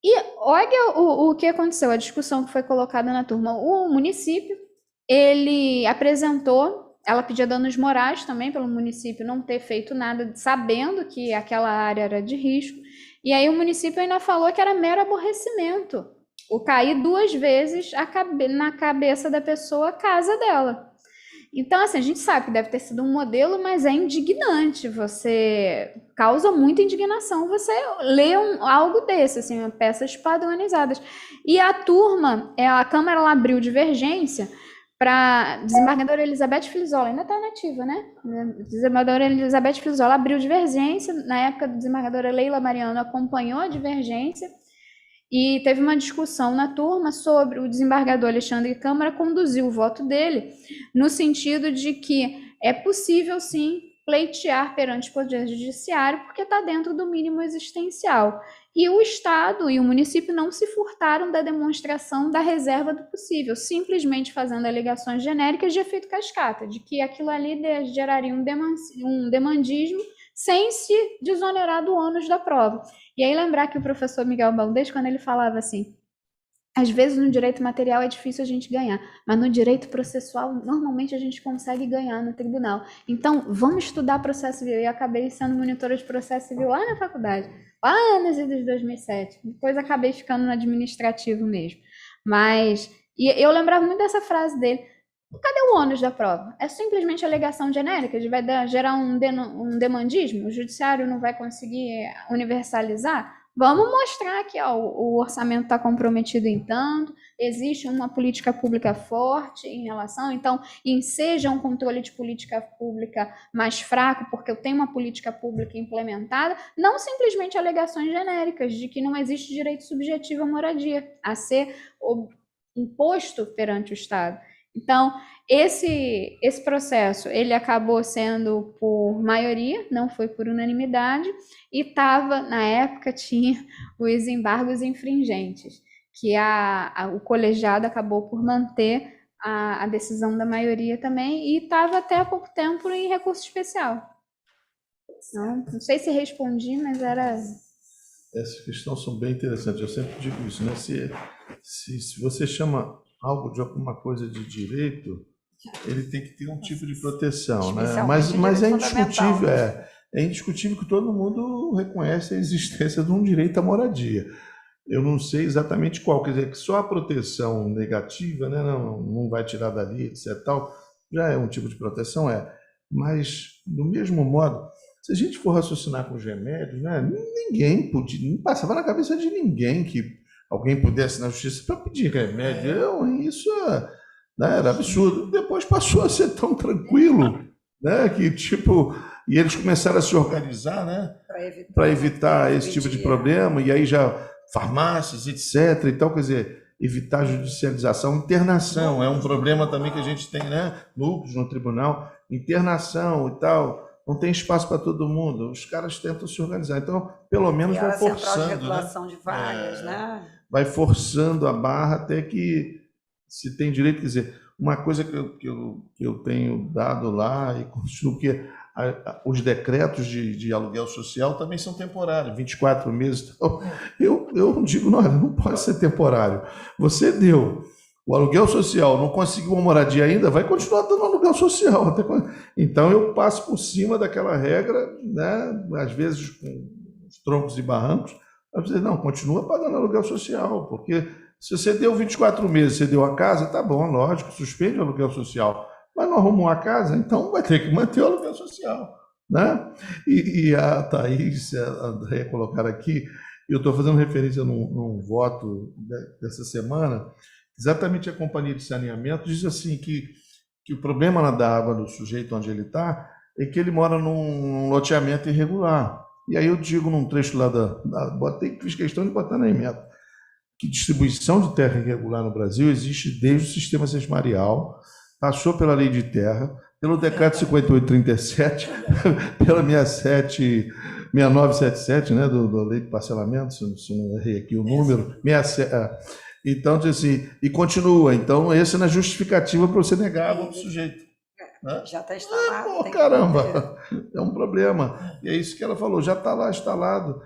E olha o que aconteceu, a discussão que foi colocada na turma. O município, ele apresentou, ela pedia danos morais também pelo município não ter feito nada, sabendo que aquela área era de risco. E aí o município ainda falou que era mero aborrecimento o cair 2 vezes na cabeça da pessoa a casa dela. Então, assim, a gente sabe que deve ter sido um modelo, mas é indignante. Você causa muita indignação você ler algo desse, assim, peças padronizadas. E a turma, a Câmara ela abriu divergência para desembargadora Elizabeth Flizola, ainda está nativa, né? Desembargadora Elizabeth Flizola abriu divergência, na época do desembargadora Leila Mariano acompanhou a divergência, e teve uma discussão na turma sobre o desembargador Alexandre Câmara conduzir o voto dele no sentido de que é possível, sim, pleitear perante o Poder Judiciário porque está dentro do mínimo existencial. E o Estado e o município não se furtaram da demonstração da reserva do possível, simplesmente fazendo alegações genéricas de efeito cascata, de que aquilo ali geraria um demandismo sem se desonerar do ônus da prova. E aí lembrar que o professor Miguel Baldez, quando ele falava assim: às vezes no direito material é difícil a gente ganhar, mas no direito processual normalmente a gente consegue ganhar no tribunal. Então vamos estudar processo civil. E eu acabei sendo monitora de processo civil lá na faculdade, lá nos idos de 2007. Depois acabei ficando no administrativo mesmo. Mas e eu lembrava muito dessa frase dele: cadê o ônus da prova? É simplesmente alegação genérica, vai gerar um demandismo? O judiciário não vai conseguir universalizar? Vamos mostrar que o orçamento está comprometido em tanto, existe uma política pública forte em relação, então enseja um controle de política pública mais fraco, porque eu tenho uma política pública implementada, não simplesmente alegações genéricas de que não existe direito subjetivo à moradia, a ser imposto perante o Estado. Então, esse processo, ele acabou sendo por maioria, não foi por unanimidade, e na época tinha os embargos infringentes, que o colegiado acabou por manter a decisão da maioria também, e estava até há pouco tempo em recurso especial. Não sei se respondi, mas era... Essas questões são bem interessantes, eu sempre digo isso, né? Se você chama algo de alguma coisa de direito, ele tem que ter um tipo de proteção, né? Mas é indiscutível, é indiscutível que todo mundo reconhece a existência de um direito à moradia. Eu não sei exatamente qual, quer dizer, que só a proteção negativa, né, não vai tirar dali, etc. Tal, já é um tipo de proteção, mas, do mesmo modo, se a gente for raciocinar com os remédios, né, ninguém podia, não passava na cabeça de ninguém que alguém pudesse ir na justiça para pedir remédio. Isso né, era absurdo. Depois passou a ser tão tranquilo, né, que tipo, e eles começaram a se organizar, né, para evitar esse tipo de problema, e aí já farmácias, etc. e tal, quer dizer, evitar judicialização, internação, é um problema também que a gente tem, né, núcleos no tribunal, internação e tal, não tem espaço para todo mundo, os caras tentam se organizar, então, pelo menos vai forçando, central de regulação, né, de vagas, né? Vai forçando a barra até que se tem direito, quer dizer, uma coisa que eu tenho dado lá e continuo que os decretos de aluguel social também são temporários, 24 meses. Então, eu digo, não pode ser temporário. Você deu o aluguel social, não conseguiu uma moradia ainda, vai continuar dando aluguel social. Então, eu passo por cima daquela regra, né, às vezes com os troncos e barrancos, para dizer, não, continua pagando aluguel social, porque se você deu 24 meses, você deu a casa, tá bom, lógico, suspende o aluguel social. Mas não arrumou a casa, então vai ter que manter o aluguel social, né? E a Thaís, a Andréia colocaram aqui, eu estou fazendo referência num voto dessa semana, exatamente a Companhia de Saneamento diz assim que o problema da água do sujeito onde ele está é que ele mora num loteamento irregular. E aí eu digo num trecho lá fiz questão de botar na emenda, que distribuição de terra irregular no Brasil existe desde o sistema sesmarial, passou pela lei de terra, pelo decreto 5837, pela 6977, né, da lei de parcelamento, se não errei aqui o número, 67, então, assim, e continua. Então, essa é a justificativa para você negar água para o sujeito. Né? Já está instalado. Caramba, é um problema. E é isso que ela falou, já está lá instalado.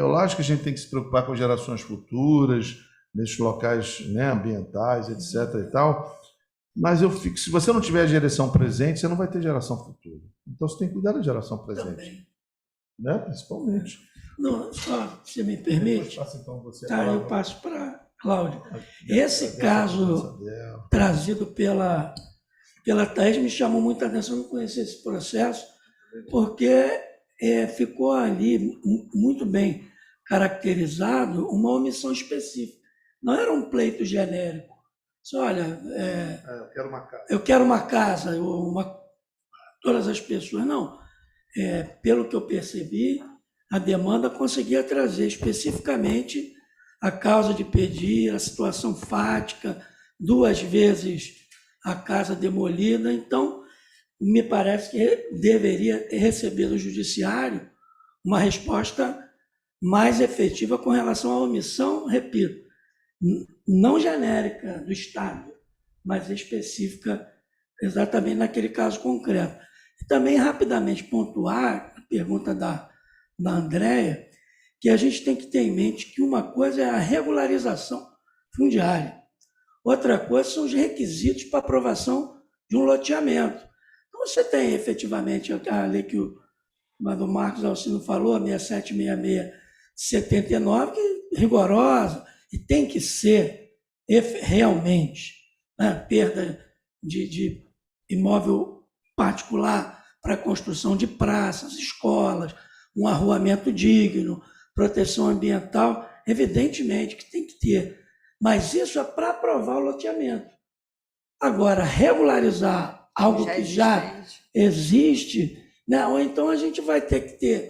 Lógico que a gente tem que se preocupar com gerações futuras, nesses locais, né, ambientais, etc. e tal. Mas se você não tiver geração presente, você não vai ter geração futura. Então você tem que cuidar da geração presente. Também. Né? Principalmente. Não, só, se me permite. Eu passo para Cláudio. Esse caso trazido pela Thaís me chamou muita atenção, eu não conhecia esse processo, porque ficou ali muito bem caracterizado uma omissão específica. Não era um pleito genérico. Olha, eu quero uma casa, todas as pessoas. Não. Pelo que eu percebi, a demanda conseguia trazer especificamente a causa de pedir, a situação fática, 2 vezes a casa demolida. Então, me parece que deveria receber do judiciário uma resposta mais efetiva com relação à omissão, repito, não genérica do Estado, mas específica exatamente naquele caso concreto. E também, rapidamente, pontuar a pergunta da Andréia, que a gente tem que ter em mente que uma coisa é a regularização fundiária, outra coisa são os requisitos para aprovação de um loteamento. Então, você tem, efetivamente, a lei que o Marcos Alcino falou, a 6766/79, que é rigorosa, e tem que ser realmente, né, perda de imóvel particular para construção de praças, escolas, um arruamento digno, proteção ambiental, evidentemente que tem que ter. Mas isso é para aprovar o loteamento. Agora, regularizar algo que já existe, né? Ou então a gente vai ter que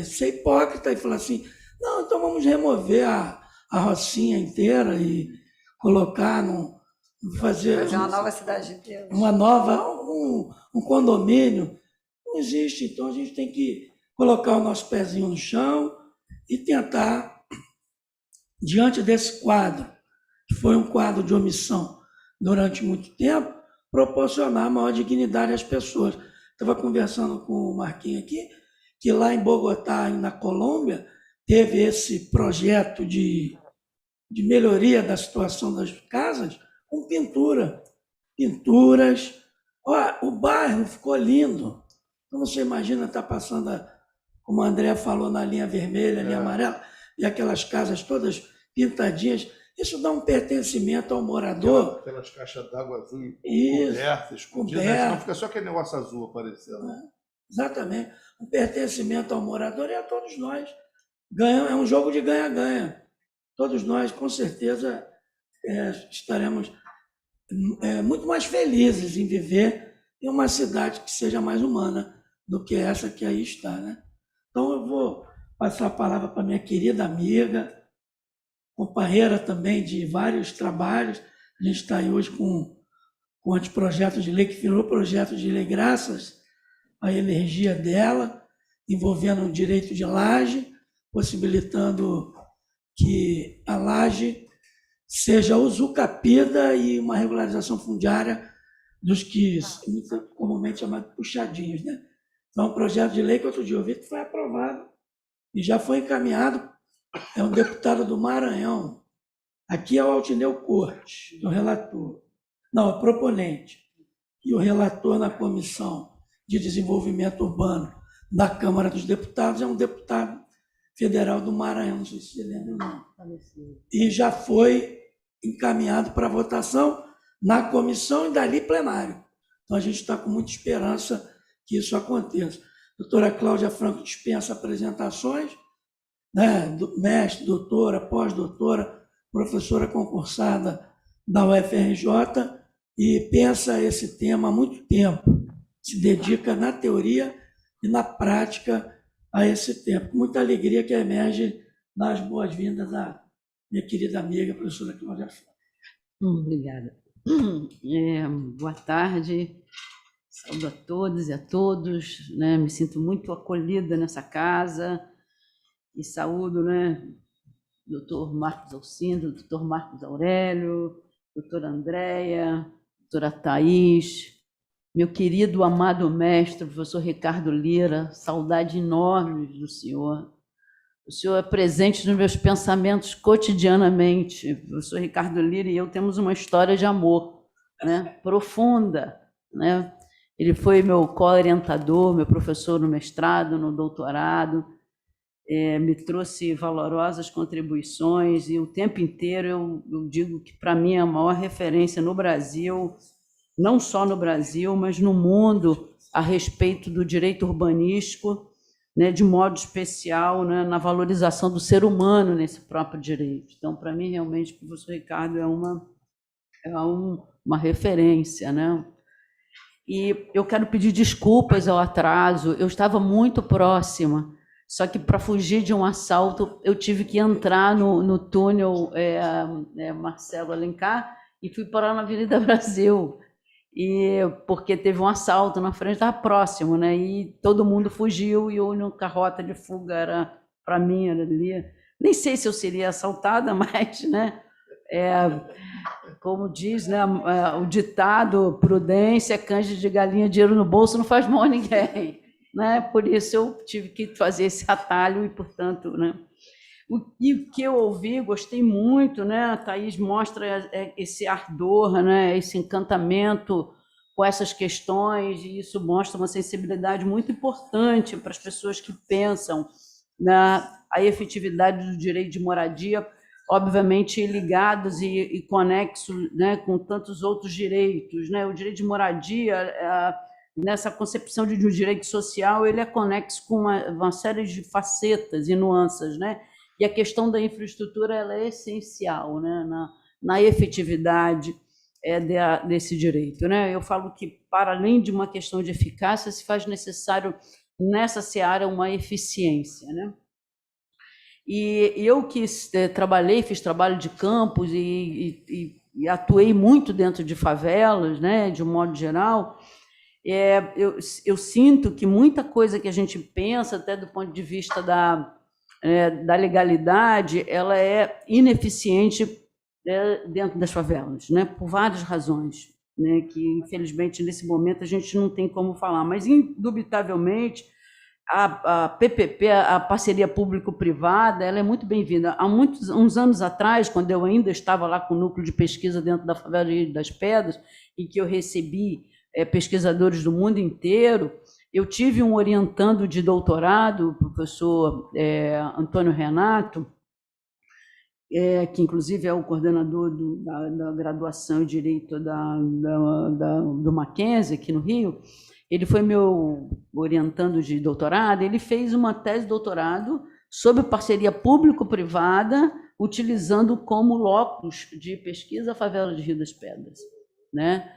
ser hipócrita e falar assim, não, então vamos remover a Rocinha inteira e colocar, fazer uma nova cidade de Deus. Um condomínio. Não existe, então a gente tem que colocar o nosso pezinho no chão e tentar, diante desse quadro, que foi um quadro de omissão durante muito tempo, proporcionar maior dignidade às pessoas. Estava conversando com o Marquinhos aqui, que lá em Bogotá, na Colômbia, teve esse projeto de melhoria da situação das casas com pinturas. O bairro ficou lindo. Então, você imagina estar passando, como a André falou, na linha vermelha, linha amarela, e aquelas casas todas pintadinhas. Isso dá um pertencimento ao morador. Aquelas caixas d'água azul Isso, cobertas, escondidas, senão fica só aquele negócio azul aparecendo. Exatamente. Um pertencimento ao morador e a todos nós. É um jogo de ganha-ganha. Todos nós, com certeza, estaremos muito mais felizes em viver em uma cidade que seja mais humana do que essa que aí está, né? Então, eu vou passar a palavra para minha querida amiga, companheira também de vários trabalhos. A gente está aí hoje com o anteprojeto de lei, que virou projeto de lei graças à energia dela, envolvendo o direito de laje, possibilitando que a laje seja usucapida e uma regularização fundiária dos que comumente chamados puxadinhos, né? Então, é um projeto de lei que outro dia eu vi que foi aprovado e já foi encaminhado. É um deputado do Maranhão. Aqui é o Altineu Cortes, o relator. Não, o proponente. E o relator na Comissão de Desenvolvimento Urbano da Câmara dos Deputados é um deputado federal do Maranhão, não sei se você lembra, não. E já foi encaminhado para votação na comissão e dali plenário. Então, a gente está com muita esperança que isso aconteça. A doutora Cláudia Franco dispensa apresentações, né? Mestre, doutora, pós-doutora, professora concursada da UFRJ, e pensa esse tema há muito tempo, se dedica na teoria e na prática a esse tempo. Com muita alegria que emerge das boas-vindas à minha querida amiga, professora Cláudia Franco. Obrigada. Boa tarde, saúdo a todas e a todos, né? Me sinto muito acolhida nessa casa e saúdo, né, doutor Marcos Alcindo, doutor Marcos Aurélio, doutora Andréia, doutora Thaís, meu querido amado mestre, professor Ricardo Lira, saudade enorme do senhor. O senhor é presente nos meus pensamentos cotidianamente. O professor Ricardo Lira e eu temos uma história de amor, né, profunda, né? Ele foi meu co-orientador, meu professor no mestrado, no doutorado, me trouxe valorosas contribuições e o tempo inteiro eu digo que, para mim, é a maior referência no Brasil, não só no Brasil, mas no mundo, a respeito do direito urbanístico, né, de modo especial, né, na valorização do ser humano nesse próprio direito. Então, para mim, realmente, o professor Ricardo é uma referência, né? E eu quero pedir desculpas ao atraso, eu estava muito próxima, só que para fugir de um assalto eu tive que entrar no túnel Marcelo Alencar e fui parar na Avenida Brasil, porque teve um assalto na frente, estava próximo, né? E todo mundo fugiu e a única rota de fuga era para mim, era ali. Nem sei se eu seria assaltada, mas, né? Como diz, né, o ditado, prudência, canja de galinha, dinheiro no bolso não faz mal a ninguém, né? Por isso eu tive que fazer esse atalho e, portanto, né? O que eu ouvi, gostei muito, né? A Thaís mostra esse ardor, né? Esse encantamento com essas questões, e isso mostra uma sensibilidade muito importante para as pessoas que pensam na efetividade do direito de moradia, obviamente ligados e conexos, né, com tantos outros direitos, né? O direito de moradia, nessa concepção de um direito social, ele é conexo com uma série de facetas e nuances, né? E a questão da infraestrutura ela é essencial, né, na efetividade desse direito, né? Eu falo que, para além de uma questão de eficácia, se faz necessário, nessa seara, uma eficiência, né? E eu que trabalhei, fiz trabalho de campos e atuei muito dentro de favelas, né, de um modo geral, eu sinto que muita coisa que a gente pensa, até do ponto de vista da legalidade, ela é ineficiente dentro das favelas, né, por várias razões, né, que, infelizmente, nesse momento a gente não tem como falar, mas, indubitavelmente, a PPP, a parceria público-privada, ela é muito bem-vinda. Há uns anos atrás, quando eu ainda estava lá com o núcleo de pesquisa dentro da favela das Pedras, e que eu recebi pesquisadores do mundo inteiro, eu tive um orientando de doutorado, o professor Antônio Renato, que inclusive é o coordenador da graduação em Direito do Mackenzie, aqui no Rio. Ele foi meu orientando de doutorado, ele fez uma tese de doutorado sobre parceria público-privada, utilizando como locus de pesquisa a favela de Rio das Pedras, né?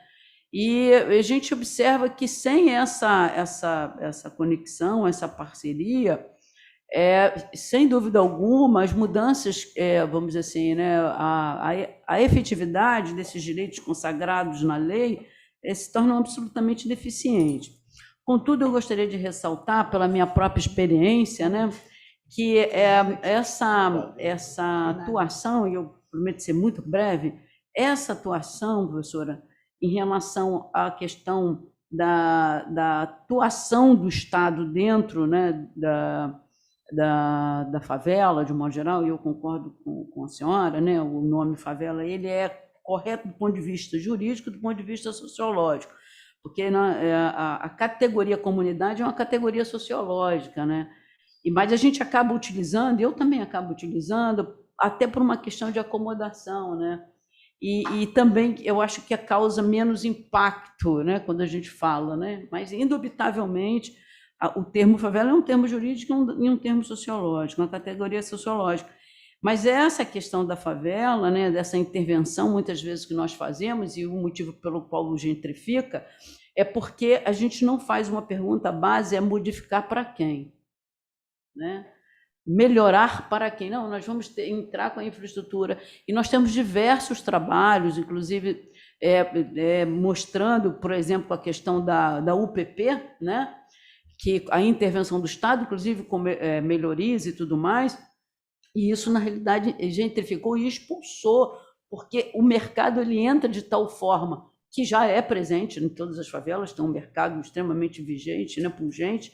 E a gente observa que sem essa conexão, essa parceria, sem dúvida alguma, as mudanças, vamos dizer assim, né, a efetividade desses direitos consagrados na lei se tornam absolutamente deficientes. Contudo, eu gostaria de ressaltar, pela minha própria experiência, né, que essa atuação, e eu prometo ser muito breve, essa atuação, professora, em relação à questão da atuação do Estado dentro, né, da favela, de um modo geral, e eu concordo com a senhora, né, o nome favela ele é correto do ponto de vista jurídico, do ponto de vista sociológico, porque a categoria comunidade é uma categoria sociológica, né? Mas a gente acaba utilizando, eu também acabo utilizando, até por uma questão de acomodação, né? E também eu acho que causa menos impacto, né, quando a gente fala, né? Mas, indubitavelmente, o termo favela é um termo jurídico e um termo sociológico, uma categoria sociológica. Mas essa questão da favela, né, dessa intervenção, muitas vezes, que nós fazemos, e o motivo pelo qual o gentrifica, é porque a gente não faz uma pergunta base, é modificar para quem? Né? Melhorar para quem? Não, nós vamos entrar com a infraestrutura, e nós temos diversos trabalhos, inclusive mostrando, por exemplo, a questão da UPP, né? Que a intervenção do Estado, inclusive com melhorias e tudo mais, e isso, na realidade, gentrificou e expulsou, porque o mercado ele entra de tal forma que já é presente em todas as favelas, tem um mercado extremamente vigente, né, pungente,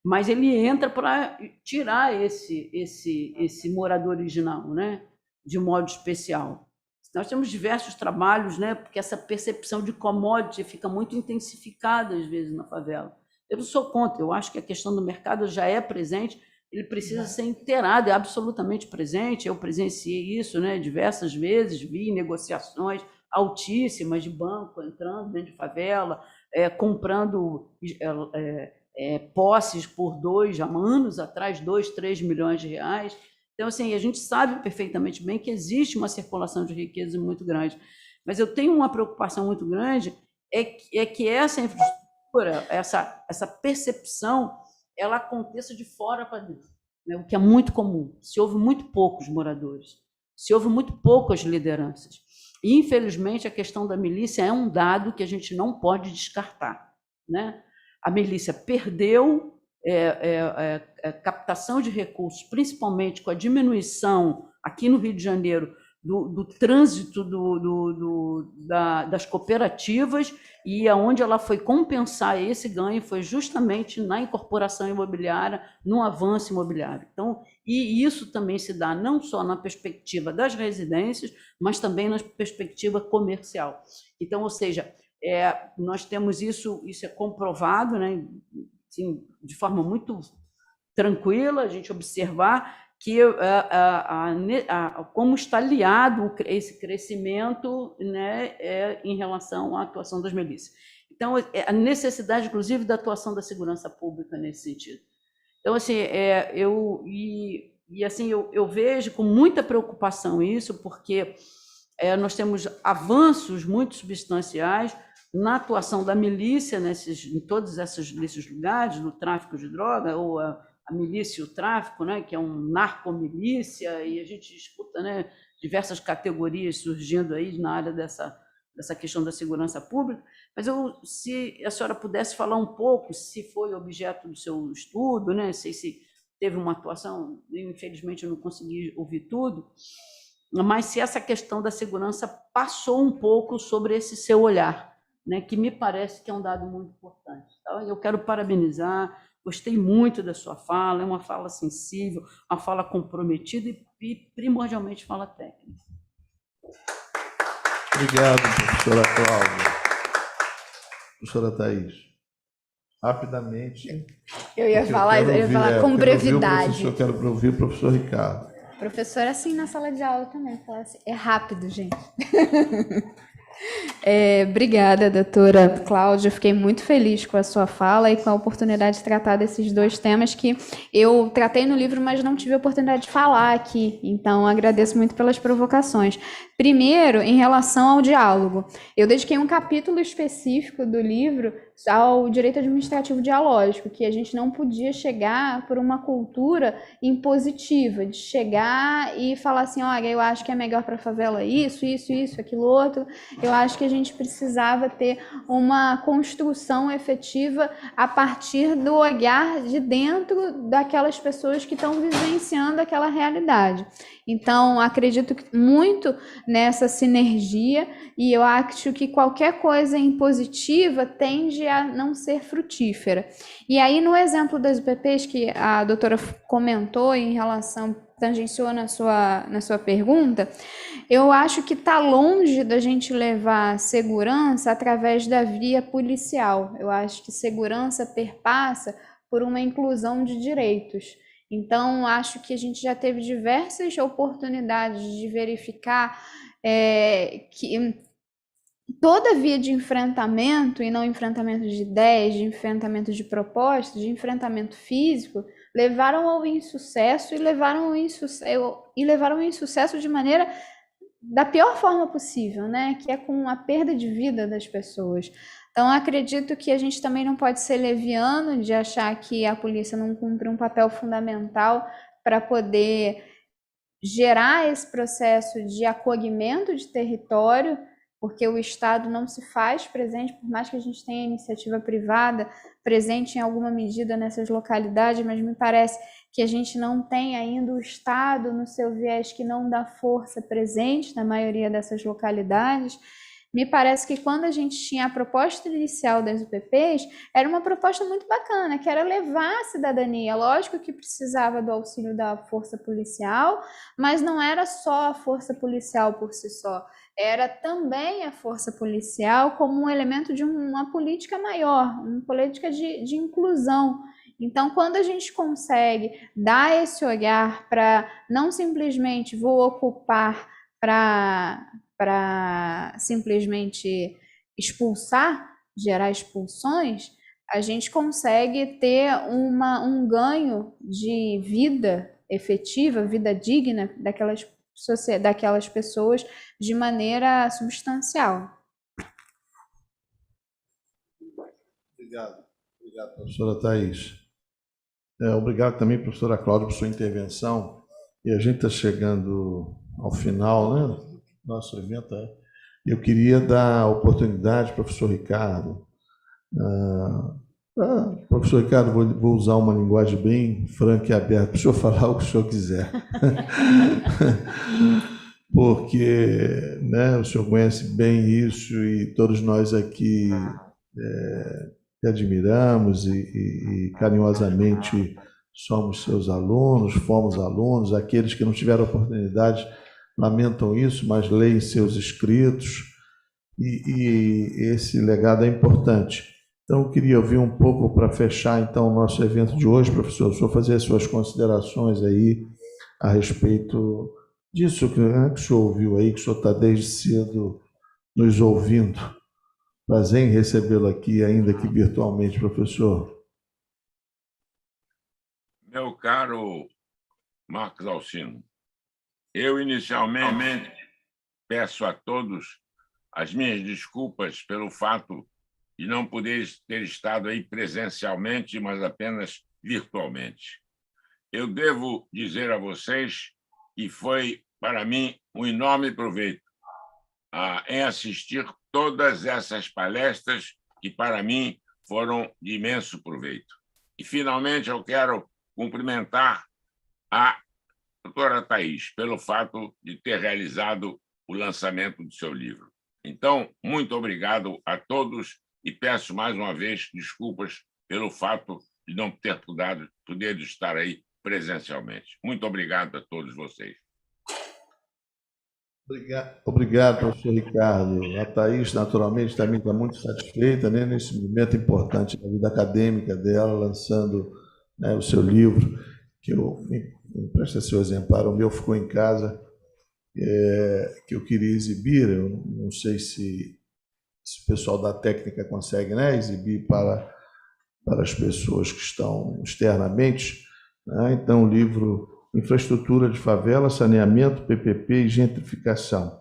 mas ele entra para tirar esse morador original, né, de modo especial. Nós temos diversos trabalhos, né, porque essa percepção de commodity fica muito intensificada, às vezes, na favela. Eu não sou contra, eu acho que a questão do mercado já é presente, ele precisa ser inteirado, é absolutamente presente. Eu presenciei isso, né, diversas vezes, vi negociações altíssimas de banco entrando dentro de favela, comprando posses por há anos atrás, 2, 3 milhões de reais. Então, assim, a gente sabe perfeitamente bem que existe uma circulação de riqueza muito grande, mas eu tenho uma preocupação muito grande, que essa infraestrutura, essa percepção, ela aconteça de fora para dentro, né? O que é muito comum. Se ouve muito poucos moradores, se ouve muito poucas lideranças. E, infelizmente, a questão da milícia é um dado que a gente não pode descartar, né? A milícia perdeu captação de recursos, principalmente com a diminuição, aqui no Rio de Janeiro, do trânsito das cooperativas, e aonde ela foi compensar esse ganho foi justamente na incorporação imobiliária, no avanço imobiliário. Então, e isso também se dá não só na perspectiva das residências, mas também na perspectiva comercial. Então, ou seja, nós temos isso é comprovado, né, assim, de forma muito tranquila, a gente observar que como está aliado esse crescimento, né, em relação à atuação das milícias. Então, a necessidade, inclusive, da atuação da segurança pública nesse sentido. Então, assim, eu vejo com muita preocupação isso, porque nós temos avanços muito substanciais na atuação da milícia em todos esses lugares, no tráfico de droga, ou a milícia e o tráfico, né, que é um narcomilícia, e a gente escuta, né, diversas categorias surgindo aí na área dessa questão da segurança pública. Mas se a senhora pudesse falar um pouco, se foi objeto do seu estudo, né, se teve uma atuação, infelizmente eu não consegui ouvir tudo, mas se essa questão da segurança passou um pouco sobre esse seu olhar, né, que me parece que é um dado muito importante. Tá? Eu quero parabenizar, gostei muito da sua fala, é uma fala sensível, uma fala comprometida e primordialmente fala técnica. Obrigado, professora Cláudia. Professora Thaís, rapidamente. Eu ia falar com brevidade. Eu quero ouvir o professor Ricardo. Professora assim na sala de aula também, fala assim, é rápido, gente. Obrigada, doutora Cláudia. Fiquei muito feliz com a sua fala e com a oportunidade de tratar desses dois temas que eu tratei no livro, mas não tive a oportunidade de falar aqui. Então, agradeço muito pelas provocações. Primeiro, em relação ao diálogo. Eu dediquei um capítulo específico do livro ao direito administrativo dialógico, que a gente não podia chegar por uma cultura impositiva, de chegar e falar assim, olha, eu acho que é melhor para a favela isso, aquilo outro. Eu acho que a gente precisava ter uma construção efetiva a partir do olhar de dentro daquelas pessoas que estão vivenciando aquela realidade. Então, acredito muito nessa sinergia e eu acho que qualquer coisa impositiva tende a não ser frutífera. E aí, no exemplo das UPPs que a doutora comentou em relação, tangenciou na sua pergunta, eu acho que está longe da gente levar segurança através da via policial. Eu acho que segurança perpassa por uma inclusão de direitos. Então, acho que a gente já teve diversas oportunidades de verificar que toda via de enfrentamento, e não enfrentamento de ideias, de enfrentamento de propostas, de enfrentamento físico, levaram ao insucesso e levaram ao insucesso de maneira da pior forma possível, né? Que é com a perda de vida das pessoas. Então, acredito que a gente também não pode ser leviano de achar que a polícia não cumpre um papel fundamental para poder gerar esse processo de acolhimento de território, porque o Estado não se faz presente, por mais que a gente tenha iniciativa privada presente em alguma medida nessas localidades, mas me parece que a gente não tem ainda o Estado no seu viés que não dá força presente na maioria dessas localidades. Me parece que quando a gente tinha a proposta inicial das UPPs, era uma proposta muito bacana, que era levar a cidadania. Lógico que precisava do auxílio da força policial, mas não era só a força policial por si só. Era também a força policial como um elemento de uma política maior, uma política de inclusão. Então, quando a gente consegue dar esse olhar para não simplesmente vou ocupar para simplesmente expulsar, gerar expulsões, a gente consegue ter um ganho de vida efetiva, vida digna daquelas pessoas de maneira substancial. Obrigado, professora Thaís. Obrigado também, professora Cláudia, por sua intervenção. E a gente está chegando ao final, né, do nosso evento. Eu queria dar a oportunidade, professor Ricardo. Professor Ricardo, vou usar uma linguagem bem franca e aberta para o senhor falar o que o senhor quiser. Porque, né, o senhor conhece bem isso e todos nós aqui que admiramos e carinhosamente somos seus alunos, fomos alunos. Aqueles que não tiveram oportunidade lamentam isso, mas leem seus escritos e esse legado é importante. Então, eu queria ouvir um pouco para fechar então o nosso evento de hoje, professor, o senhor fazer as suas considerações aí a respeito disso que o senhor ouviu aí, que o senhor está desde cedo nos ouvindo. Prazer em recebê-lo aqui, ainda que virtualmente, professor. Meu caro Marcos Alcino, eu inicialmente peço a todos as minhas desculpas pelo fato de não poder ter estado aí presencialmente, mas apenas virtualmente. Eu devo dizer a vocês que foi, para mim, um enorme proveito em assistir todas essas palestras que, para mim, foram de imenso proveito. E, finalmente, eu quero cumprimentar a doutora Thaís pelo fato de ter realizado o lançamento do seu livro. Então, muito obrigado a todos e peço mais uma vez desculpas pelo fato de não ter podido estar aí presencialmente. Muito obrigado a todos vocês. Obrigado, professor Ricardo. A Thaís, naturalmente, também está muito satisfeita, né, nesse momento importante da vida acadêmica dela, lançando, né, o seu livro, que me presta seu exemplar, o meu ficou em casa, que eu queria exibir. Eu não sei se o pessoal da técnica consegue, né, exibir para as pessoas que estão externamente, né? Então, o livro Infraestrutura de Favela, Saneamento, PPP e Gentrificação,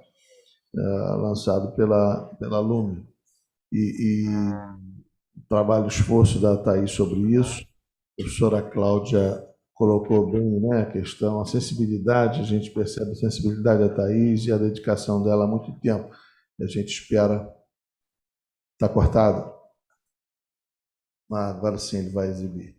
lançado pela Lume. E trabalho, esforço da Thaís sobre isso. A professora Cláudia colocou bem, né, a questão, a sensibilidade, a gente percebe a sensibilidade da Thaís e a dedicação dela há muito tempo. E a gente espera... Está cortado? Agora sim ele vai exibir.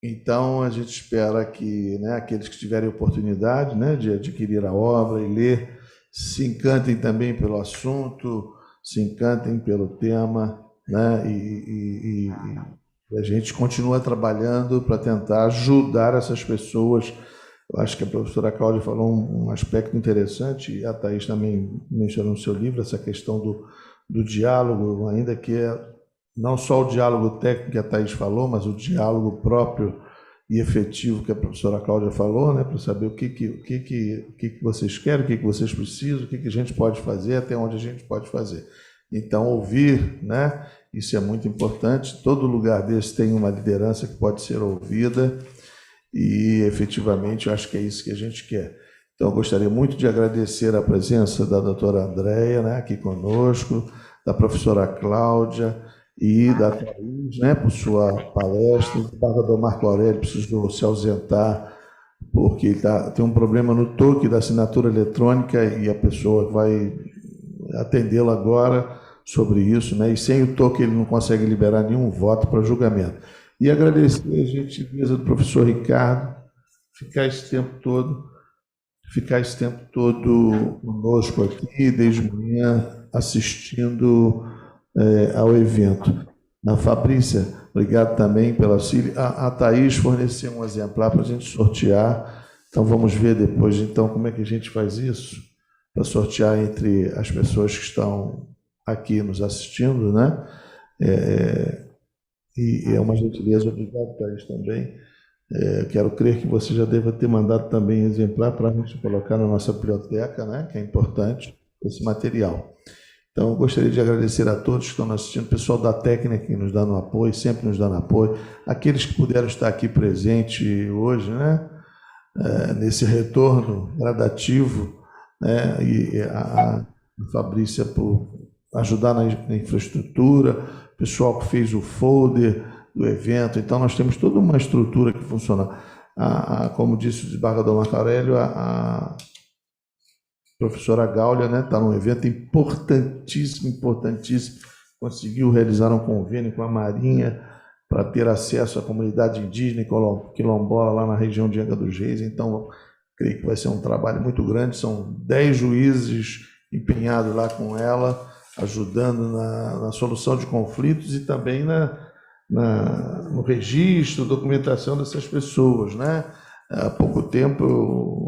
Então, a gente espera que, né, aqueles que tiverem oportunidade, né, de adquirir a obra e ler, se encantem também pelo assunto, se encantem pelo tema, né, e a gente continua trabalhando para tentar ajudar essas pessoas. Eu acho que a professora Cláudia falou um aspecto interessante, e a Thaís também mencionou no seu livro, essa questão do diálogo, ainda que não só o diálogo técnico que a Thaís falou, mas o diálogo próprio e efetivo que a professora Cláudia falou, né, para saber o que vocês querem, o que vocês precisam, o que a gente pode fazer, até onde a gente pode fazer. Então, ouvir, né, isso é muito importante. Todo lugar desse tem uma liderança que pode ser ouvida e, efetivamente, eu acho que é isso que a gente quer. Então, eu gostaria muito de agradecer a presença da doutora Andréia, né, aqui conosco, da professora Cláudia e da Thaís, né, por sua palestra. O embargador Marco Aurélio precisou se ausentar porque tem um problema no toque da assinatura eletrônica e a pessoa vai atendê-lo agora sobre isso, né, e sem o toque ele não consegue liberar nenhum voto para julgamento. E agradecer a gentileza do professor Ricardo, ficar esse tempo todo conosco aqui, desde manhã, assistindo ao evento. A Fabrícia, obrigado também pelo auxílio. A Thaís forneceu um exemplar para a gente sortear, então vamos ver depois, então, como é que a gente faz isso, para sortear entre as pessoas que estão aqui nos assistindo, né? E é uma gentileza, obrigado, Thaís, também. Quero crer que você já deva ter mandado também exemplar para a gente colocar na nossa biblioteca, né, que é importante, esse material. Então, eu gostaria de agradecer a todos que estão nos assistindo, o pessoal da técnica que nos dá no apoio, sempre nos dando apoio, aqueles que puderam estar aqui presente hoje, né, nesse retorno gradativo, né, e a Fabrícia por ajudar na infraestrutura, o pessoal que fez o folder do evento. Então, nós temos toda uma estrutura que funciona. Como disse o desembargador Marco Aurélio, a professora Gáulia, né, está num evento importantíssimo, conseguiu realizar um convênio com a Marinha para ter acesso à comunidade indígena e quilombola lá na região de Angra dos Reis. Então, creio que vai ser um trabalho muito grande. São 10 juízes empenhados lá com ela, ajudando na solução de conflitos e também no registro, documentação dessas pessoas, né? Há pouco tempo,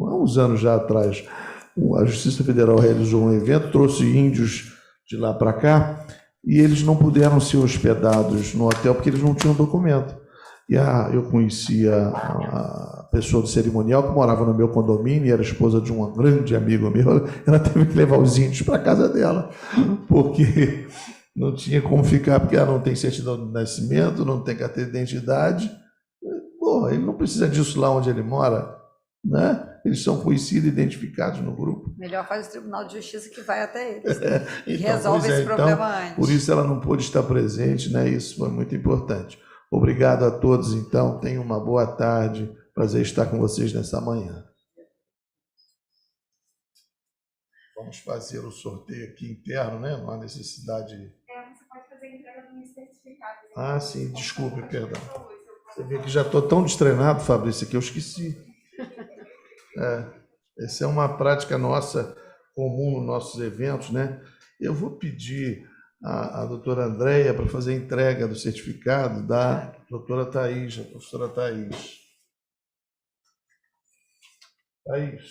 há uns anos já atrás, a Justiça Federal realizou um evento, trouxe índios de lá para cá e eles não puderam ser hospedados no hotel porque eles não tinham documento. E eu conhecia a pessoa do cerimonial que morava no meu condomínio e era esposa de um grande amigo meu. Ela teve que levar os índios para a casa dela, porque não tinha como ficar, porque ela não tem certidão de nascimento, não tem carteira de identidade. Pô, ele não precisa disso lá onde ele mora, né? Eles são conhecidos e identificados no grupo. Melhor faz o Tribunal de Justiça que vai até eles, e Então, resolve esse problema antes. Por isso ela não pôde estar presente, né? Isso foi muito importante. Obrigado a todos, então. Tenham uma boa tarde. Prazer estar com vocês nessa manhã. Vamos fazer o sorteio aqui interno, né? Não há necessidade. Você pode fazer a entrega do meu certificado. Sim, desculpe, perdão. Você vê que já estou tão destreinado, Fabrício, que eu esqueci. Essa é uma prática nossa, comum nos nossos eventos, né? Eu vou pedir a doutora Andréia para fazer a entrega do certificado da doutora Thaís, a professora Thaís. Thaís,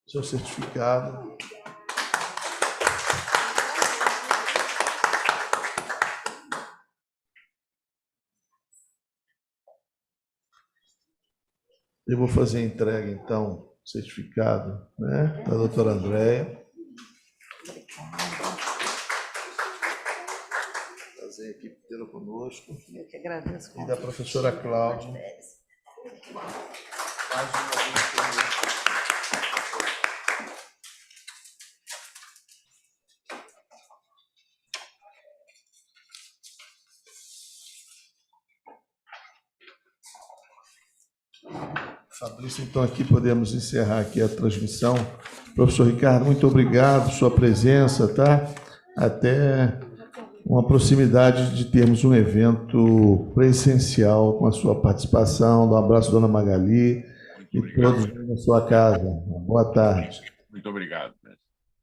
seu certificado. Eu vou fazer a entrega, então, certificado, né, da doutora Andréia. Prazer aqui tê-la conosco. Eu que agradeço. E da professora Cláudia. Mais uma vez. Fabrício, então aqui podemos encerrar aqui a transmissão. Professor Ricardo, muito obrigado por sua presença, tá? Até uma proximidade de termos um evento presencial com a sua participação. Um abraço, dona Magali, e todos na sua casa. Boa tarde. Muito obrigado.